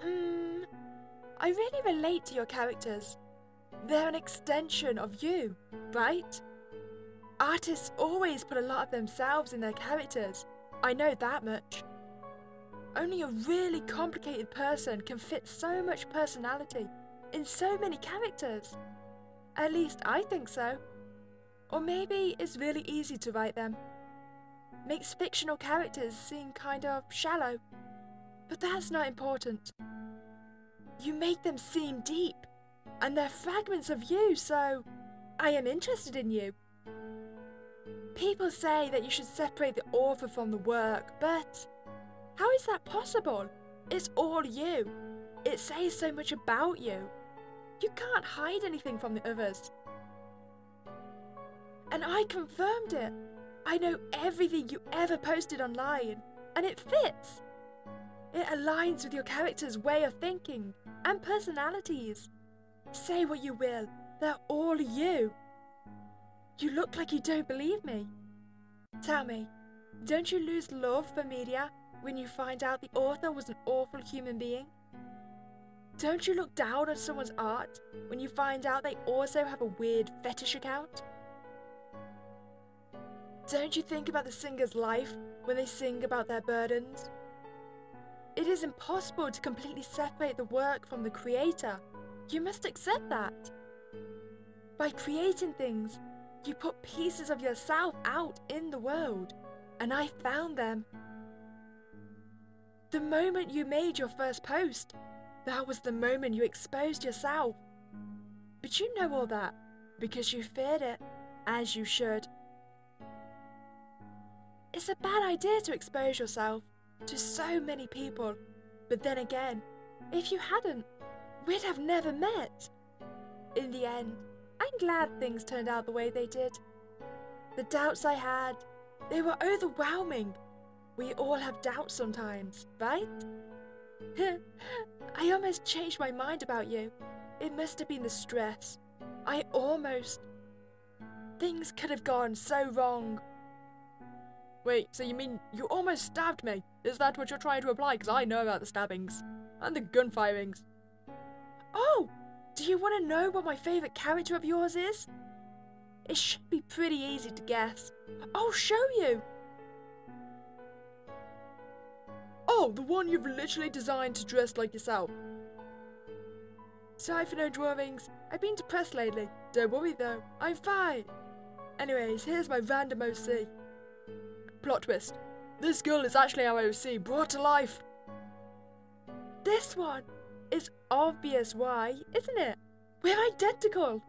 I really relate to your characters. They're an extension of you, right? Artists always put a lot of themselves in their characters. I know that much. Only a really complicated person can fit so much personality in so many characters. At least I think so. Or maybe it's really easy to write them. Makes fictional characters seem kind of shallow. But that's not important. You make them seem deep, and they're fragments of you, so I am interested in you. People say that you should separate the author from the work, but how is that possible? It's all you. It says so much about you. You can't hide anything from the others. And I confirmed it. I know everything you ever posted online, and it fits. It aligns with your character's way of thinking and personalities. Say what you will, they're all you. You look like you don't believe me. Tell me, don't you lose love for media when you find out the author was an awful human being? Don't you look down on someone's art when you find out they also have a weird fetish account? Don't you think about the singer's life when they sing about their burdens? It is impossible to completely separate the work from the creator. You must accept that. By creating things, you put pieces of yourself out in the world, and I found them. The moment you made your first post, that was the moment you exposed yourself. But you know all that, because you feared it, as you should. It's a bad idea to expose yourself to so many people, but then again, if you hadn't, we'd have never met. In the end, I'm glad things turned out the way they did. The doubts I had, they were overwhelming. We all have doubts sometimes, right? I almost changed my mind about you. It must have been the stress. Things could have gone so wrong. Wait, so you mean you almost stabbed me? Is that what you're trying to imply? Because I know about the stabbings. And the gun firings. Oh! Do you want to know what my favourite character of yours is? It should be pretty easy to guess. I'll show you! Oh, the one you've literally designed to dress like yourself. Sorry for no drawings. I've been depressed lately. Don't worry though, I'm fine. Anyways, here's my random OC. Plot twist. This girl is actually our OC, brought to life. This one is obvious why, isn't it? We're identical.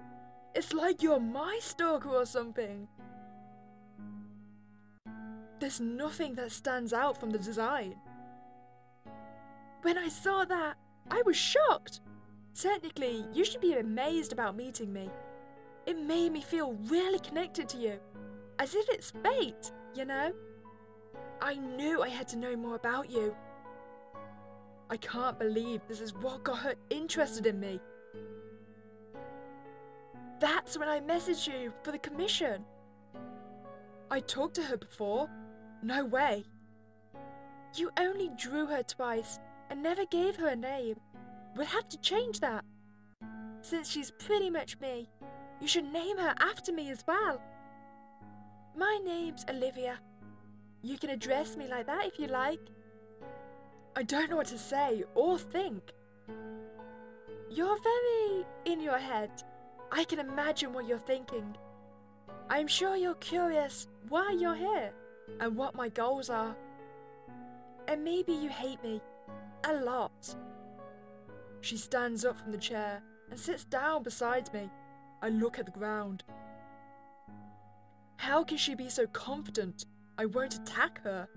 It's like you're my stalker or something. There's nothing that stands out from the design. When I saw that, I was shocked. Technically, you should be amazed about meeting me. It made me feel really connected to you. As if it's fate, you know? I knew I had to know more about you. I can't believe this is what got her interested in me. That's when I messaged you for the commission. I talked to her before. No way. You only drew her twice and never gave her a name. We'll have to change that. Since she's pretty much me, you should name her after me as well. My name's Olivia. You can address me like that if you like. I don't know what to say or think. You're very in your head. I can imagine what you're thinking. I'm sure you're curious why you're here and what my goals are. And maybe you hate me a lot. She stands up from the chair and sits down beside me. I look at the ground. How can she be so confident I won't attack her?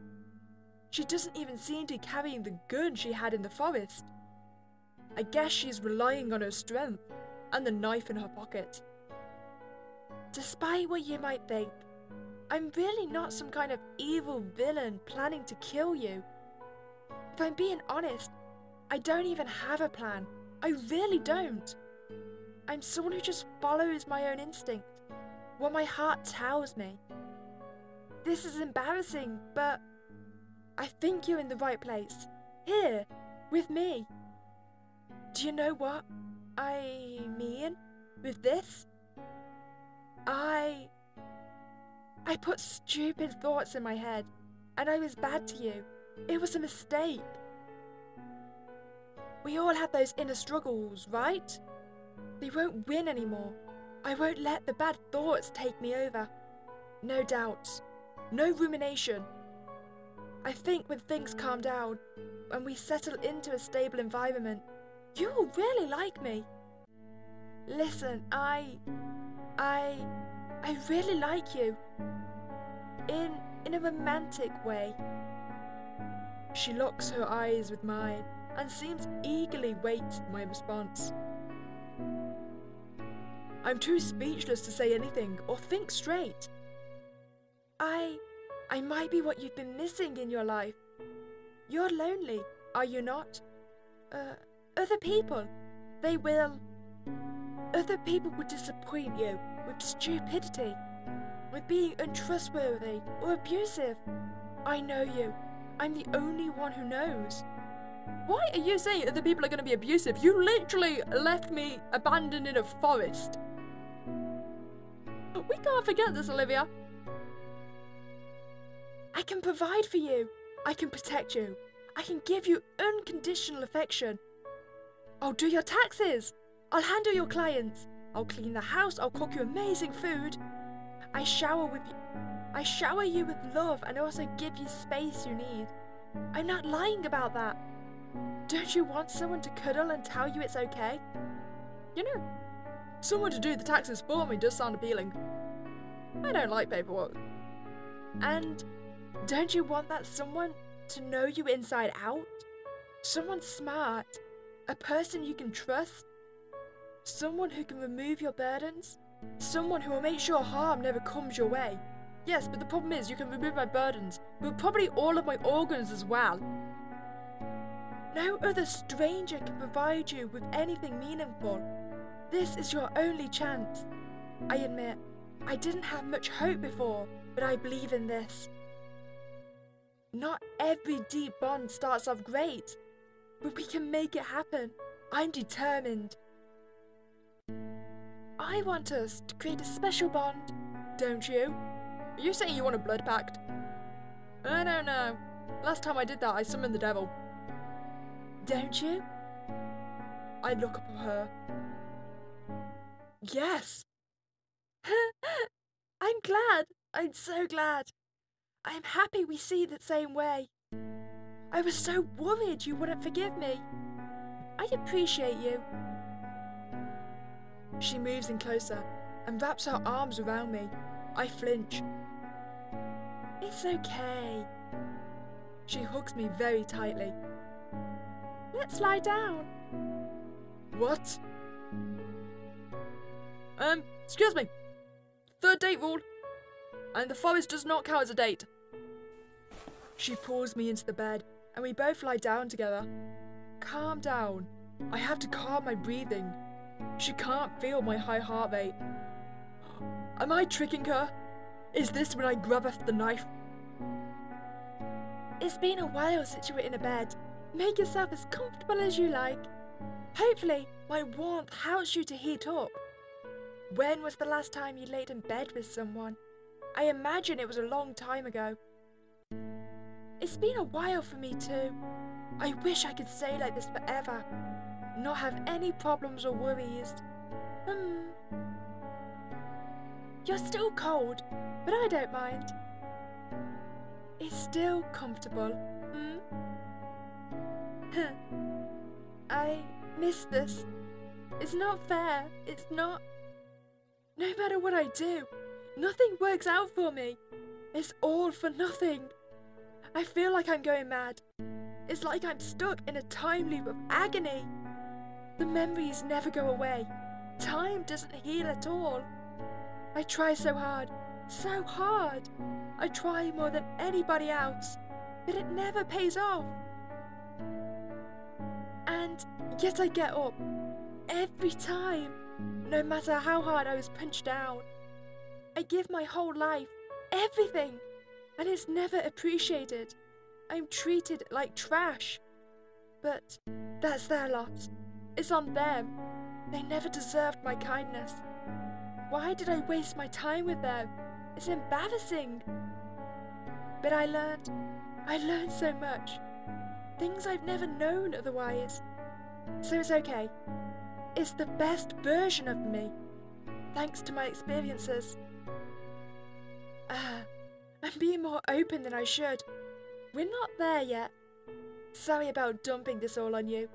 She doesn't even seem to be carrying the gun she had in the forest. I guess she's relying on her strength and the knife in her pocket. Despite what you might think, I'm really not some kind of evil villain planning to kill you. If I'm being honest, I don't even have a plan. I really don't. I'm someone who just follows my own instinct, what my heart tells me. This is embarrassing, but I think you're in the right place. Here, with me. Do you know what I mean with this? I put stupid thoughts in my head, and I was bad to you. It was a mistake. We all have those inner struggles, right? They won't win anymore. I won't let the bad thoughts take me over. No doubts. No rumination. I think when things calm down, when we settle into a stable environment, you will really like me. Listen, I really like you. In a romantic way. She locks her eyes with mine and seems eagerly waits my response. I'm too speechless to say anything or think straight. I might be what you've been missing in your life. You're lonely, are you not? Other people will disappoint you with stupidity, with being untrustworthy or abusive. I know you. I'm the only one who knows. Why are you saying other people are going to be abusive? You literally left me abandoned in a forest. We can't forget this, Olivia. I can provide for you. I can protect you. I can give you unconditional affection. I'll do your taxes. I'll handle your clients. I'll clean the house. I'll cook you amazing food. I shower you with love and also give you space you need. I'm not lying about that. Don't you want someone to cuddle and tell you it's okay? You know, someone to do the taxes for me does sound appealing. I don't like paperwork. And don't you want that someone to know you inside out? Someone smart, a person you can trust, someone who can remove your burdens, someone who will make sure harm never comes your way. Yes, but the problem is you can remove my burdens, but probably all of my organs as well. No other stranger can provide you with anything meaningful. This is your only chance. I admit, I didn't have much hope before, but I believe in this. Not every deep bond starts off great, but we can make it happen. I'm determined. I want us to create a special bond, don't you? Are you saying you want a blood pact? I don't know. Last time I did that, I summoned the devil. Don't you? I look up at her. Yes. I'm glad. I'm so glad. I'm happy we see the same way. I was so worried you wouldn't forgive me. I appreciate you. She moves in closer and wraps her arms around me. I flinch. It's okay. She hugs me very tightly. Let's lie down. What? Excuse me. Third date rule. And the forest does not count as a date. She pulls me into the bed and we both lie down together. Calm down. I have to calm my breathing. She can't feel my high heart rate. Am I tricking her? Is this when I grab after the knife? It's been a while since you were in a bed. Make yourself as comfortable as you like. Hopefully, my warmth helps you to heat up. When was the last time you laid in bed with someone? I imagine it was a long time ago. It's been a while for me too. I wish I could stay like this forever. Not have any problems or worries. You're still cold, but I don't mind. It's still comfortable, I miss this. It's not fair, it's not. No matter what I do, nothing works out for me. It's all for nothing. I feel like I'm going mad. It's like I'm stuck in a time loop of agony. The memories never go away. Time doesn't heal at all. I try so hard, so hard. I try more than anybody else, but it never pays off. And yet I get up, every time, no matter how hard I was punched down. I give my whole life, everything, and it's never appreciated. I'm treated like trash. But that's their loss. It's on them. They never deserved my kindness. Why did I waste my time with them? It's embarrassing. But I learned so much. Things I've never known otherwise. So it's okay. It's the best version of me, thanks to my experiences. I'm being more open than I should. We're not there yet. Sorry about dumping this all on you.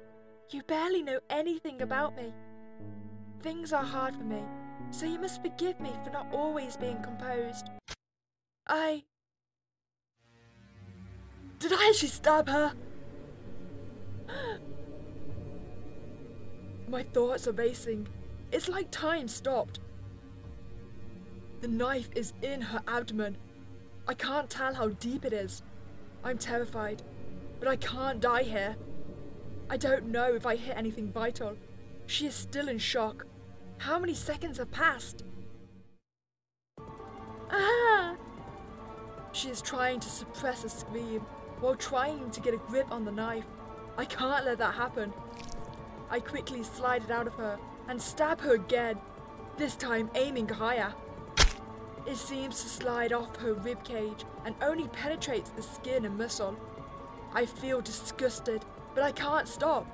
You barely know anything about me. Things are hard for me, so you must forgive me for not always being composed. Did I actually stab her? My thoughts are racing. It's like time stopped. The knife is in her abdomen. I can't tell how deep it is. I'm terrified, but I can't die here. I don't know if I hit anything vital. She is still in shock. How many seconds have passed? Ah! She is trying to suppress a scream while trying to get a grip on the knife. I can't let that happen. I quickly slide it out of her and stab her again, this time aiming higher. It seems to slide off her ribcage and only penetrates the skin and muscle. I feel disgusted, but I can't stop.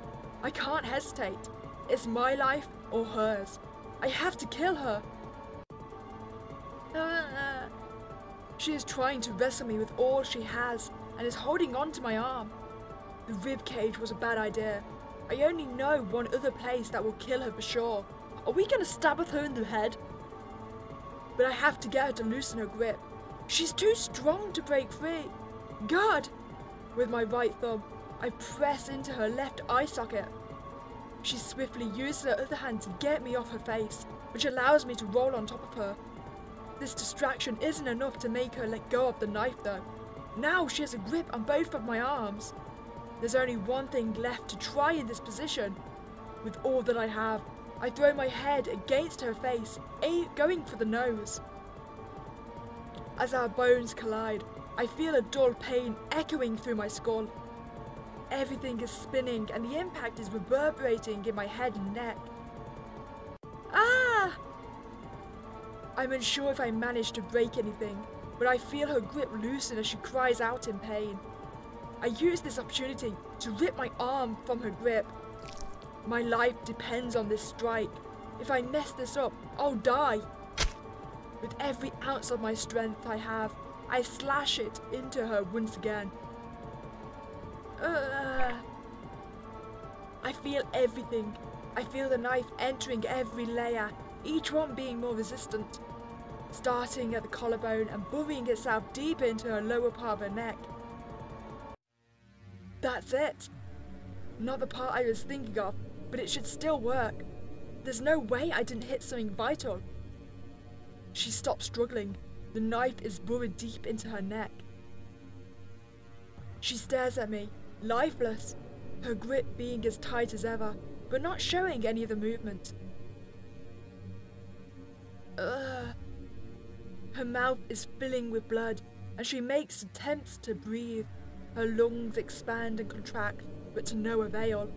I can't hesitate. It's my life or hers. I have to kill her. She is trying to wrestle me with all she has and is holding on to my arm. The ribcage was a bad idea. I only know one other place that will kill her for sure. Are we gonna stab her in the head? But I have to get her to loosen her grip. She's too strong to break free. God! With my right thumb, I press into her left eye socket. She swiftly uses her other hand to get me off her face, which allows me to roll on top of her. This distraction isn't enough to make her let go of the knife though. Now she has a grip on both of my arms. There's only one thing left to try in this position. With all that I have, I throw my head against her face, going for the nose. As our bones collide, I feel a dull pain echoing through my skull. Everything is spinning and the impact is reverberating in my head and neck. Ah! I'm unsure if I managed to break anything, but I feel her grip loosen as she cries out in pain. I use this opportunity to rip my arm from her grip. My life depends on this strike. If I mess this up, I'll die. With every ounce of my strength I have, I slash it into her once again. I feel everything. I feel the knife entering every layer, each one being more resistant. Starting at the collarbone and burying itself deeper into her lower part of her neck. That's it. Not the part I was thinking of, but it should still work. There's no way I didn't hit something vital. She stops struggling. The knife is buried deep into her neck. She stares at me, lifeless, her grip being as tight as ever, but not showing any of the movement. Her mouth is filling with blood, and she makes attempts to breathe. Her lungs expand and contract, but to no avail.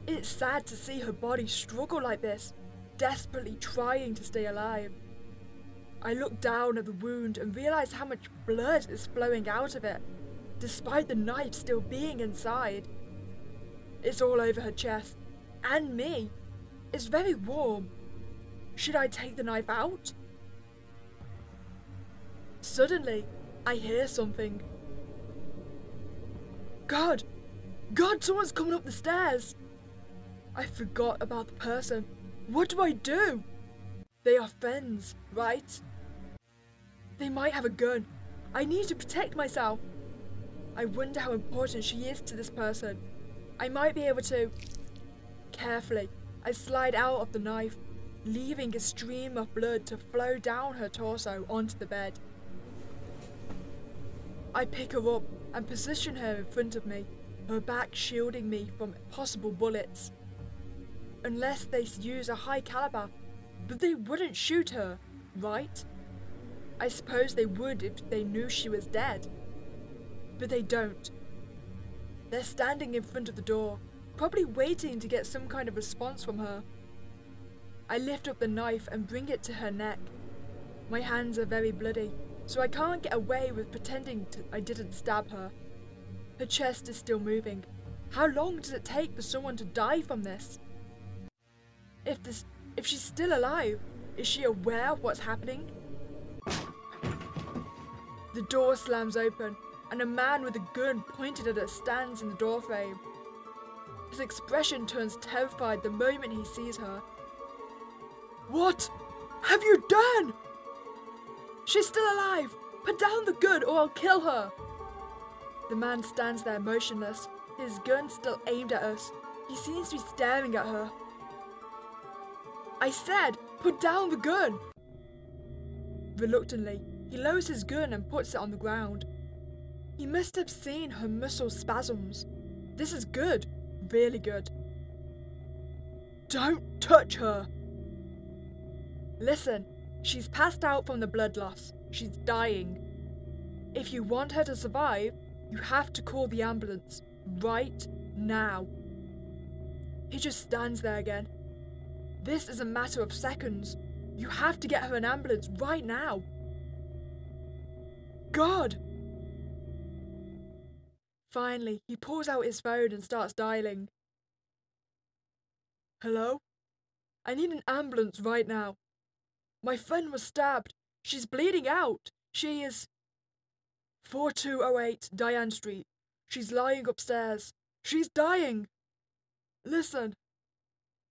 It's sad to see her body struggle like this, desperately trying to stay alive. I look down at the wound and realise how much blood is flowing out of it, despite the knife still being inside. It's all over her chest, and me. It's very warm. Should I take the knife out? Suddenly, I hear something. God! God, someone's coming up the stairs! I forgot about the person. What do I do? They are friends, right? They might have a gun. I need to protect myself. I wonder how important she is to this person. I might be able to... Carefully, I slide out of the knife, leaving a stream of blood to flow down her torso onto the bed. I pick her up and position her in front of me, her back shielding me from possible bullets. Unless they use a high caliber, but they wouldn't shoot her, right? I suppose they would if they knew she was dead. But they don't. They're standing in front of the door, probably waiting to get some kind of response from her. I lift up the knife and bring it to her neck. My hands are very bloody, so I can't get away with pretending I didn't stab her. Her chest is still moving. How long does it take for someone to die from this? If she's still alive, is she aware of what's happening? The door slams open, and a man with a gun pointed at us stands in the doorframe. His expression turns terrified the moment he sees her. What have you done? She's still alive! Put down the gun or I'll kill her! The man stands there motionless, his gun still aimed at us. He seems to be staring at her. I said, put down the gun! Reluctantly, he lowers his gun and puts it on the ground. He must have seen her muscle spasms. This is good, really good. Don't touch her! Listen, she's passed out from the blood loss. She's dying. If you want her to survive, you have to call the ambulance, right now. He just stands there again. This is a matter of seconds. You have to get her an ambulance right now. God! Finally, he pulls out his phone and starts dialing. Hello? I need an ambulance right now. My friend was stabbed. She's bleeding out. She is... 4208 Diane Street. She's lying upstairs. She's dying. Listen.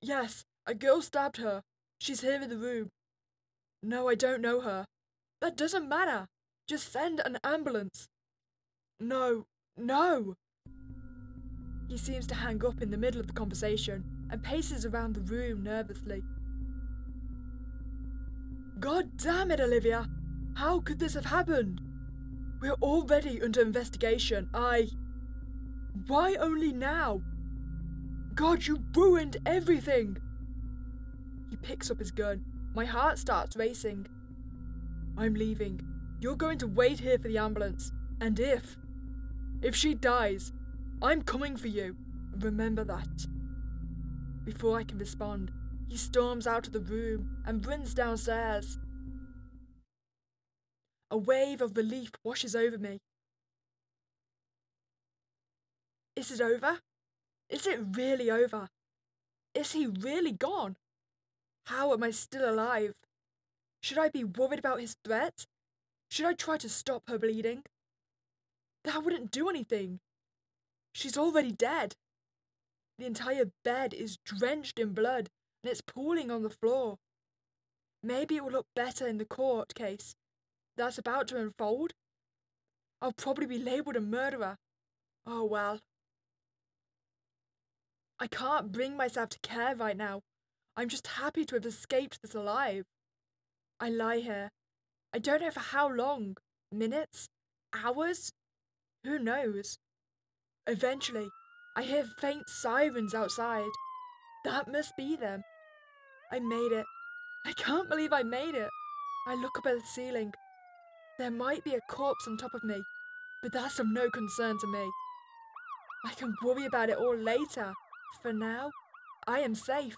Yes, a girl stabbed her. She's here in the room. No, I don't know her. That doesn't matter. Just send an ambulance. No. He seems to hang up in the middle of the conversation and paces around the room nervously. God damn it, Olivia! How could this have happened? We're already under investigation. Why only now? God, you ruined everything! He picks up his gun. My heart starts racing. I'm leaving. You're going to wait here for the ambulance. And if she dies, I'm coming for you. Remember that. Before I can respond, he storms out of the room and runs downstairs. A wave of relief washes over me. Is it over? Is it really over? Is he really gone? How am I still alive? Should I be worried about his threat? Should I try to stop her bleeding? That wouldn't do anything. She's already dead. The entire bed is drenched in blood and it's pooling on the floor. Maybe it will look better in the court case that's about to unfold. I'll probably be labelled a murderer. Oh well. I can't bring myself to care right now. I'm just happy to have escaped this alive. I lie here. I don't know for how long. Minutes? Hours? Who knows? Eventually, I hear faint sirens outside. That must be them. I made it. I can't believe I made it. I look up at the ceiling. There might be a corpse on top of me, but that's of no concern to me. I can worry about it all later. For now, I am safe.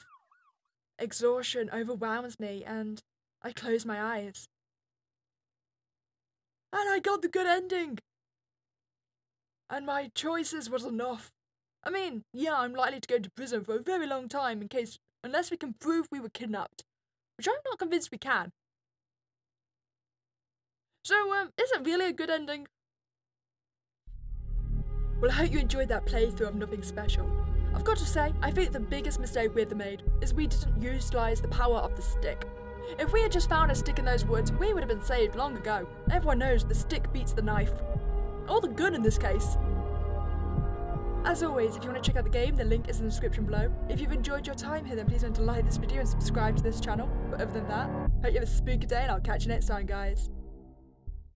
Exhaustion overwhelms me and I close my eyes. And I got the good ending! And my choices was enough. I mean, yeah, I'm likely to go to prison for a very long time unless we can prove we were kidnapped. which I'm not convinced we can. So, is it really a good ending? Well, I hope you enjoyed that playthrough of Nothing Special. I've got to say, I think the biggest mistake we ever made is we didn't utilise the power of the stick. If we had just found a stick in those woods, we would have been saved long ago. Everyone knows the stick beats the knife. Or the gun in this case. As always, if you want to check out the game, the link is in the description below. If you've enjoyed your time here, then please remember to like this video and subscribe to this channel. But other than that, hope you have a spooky day and I'll catch you next time, guys.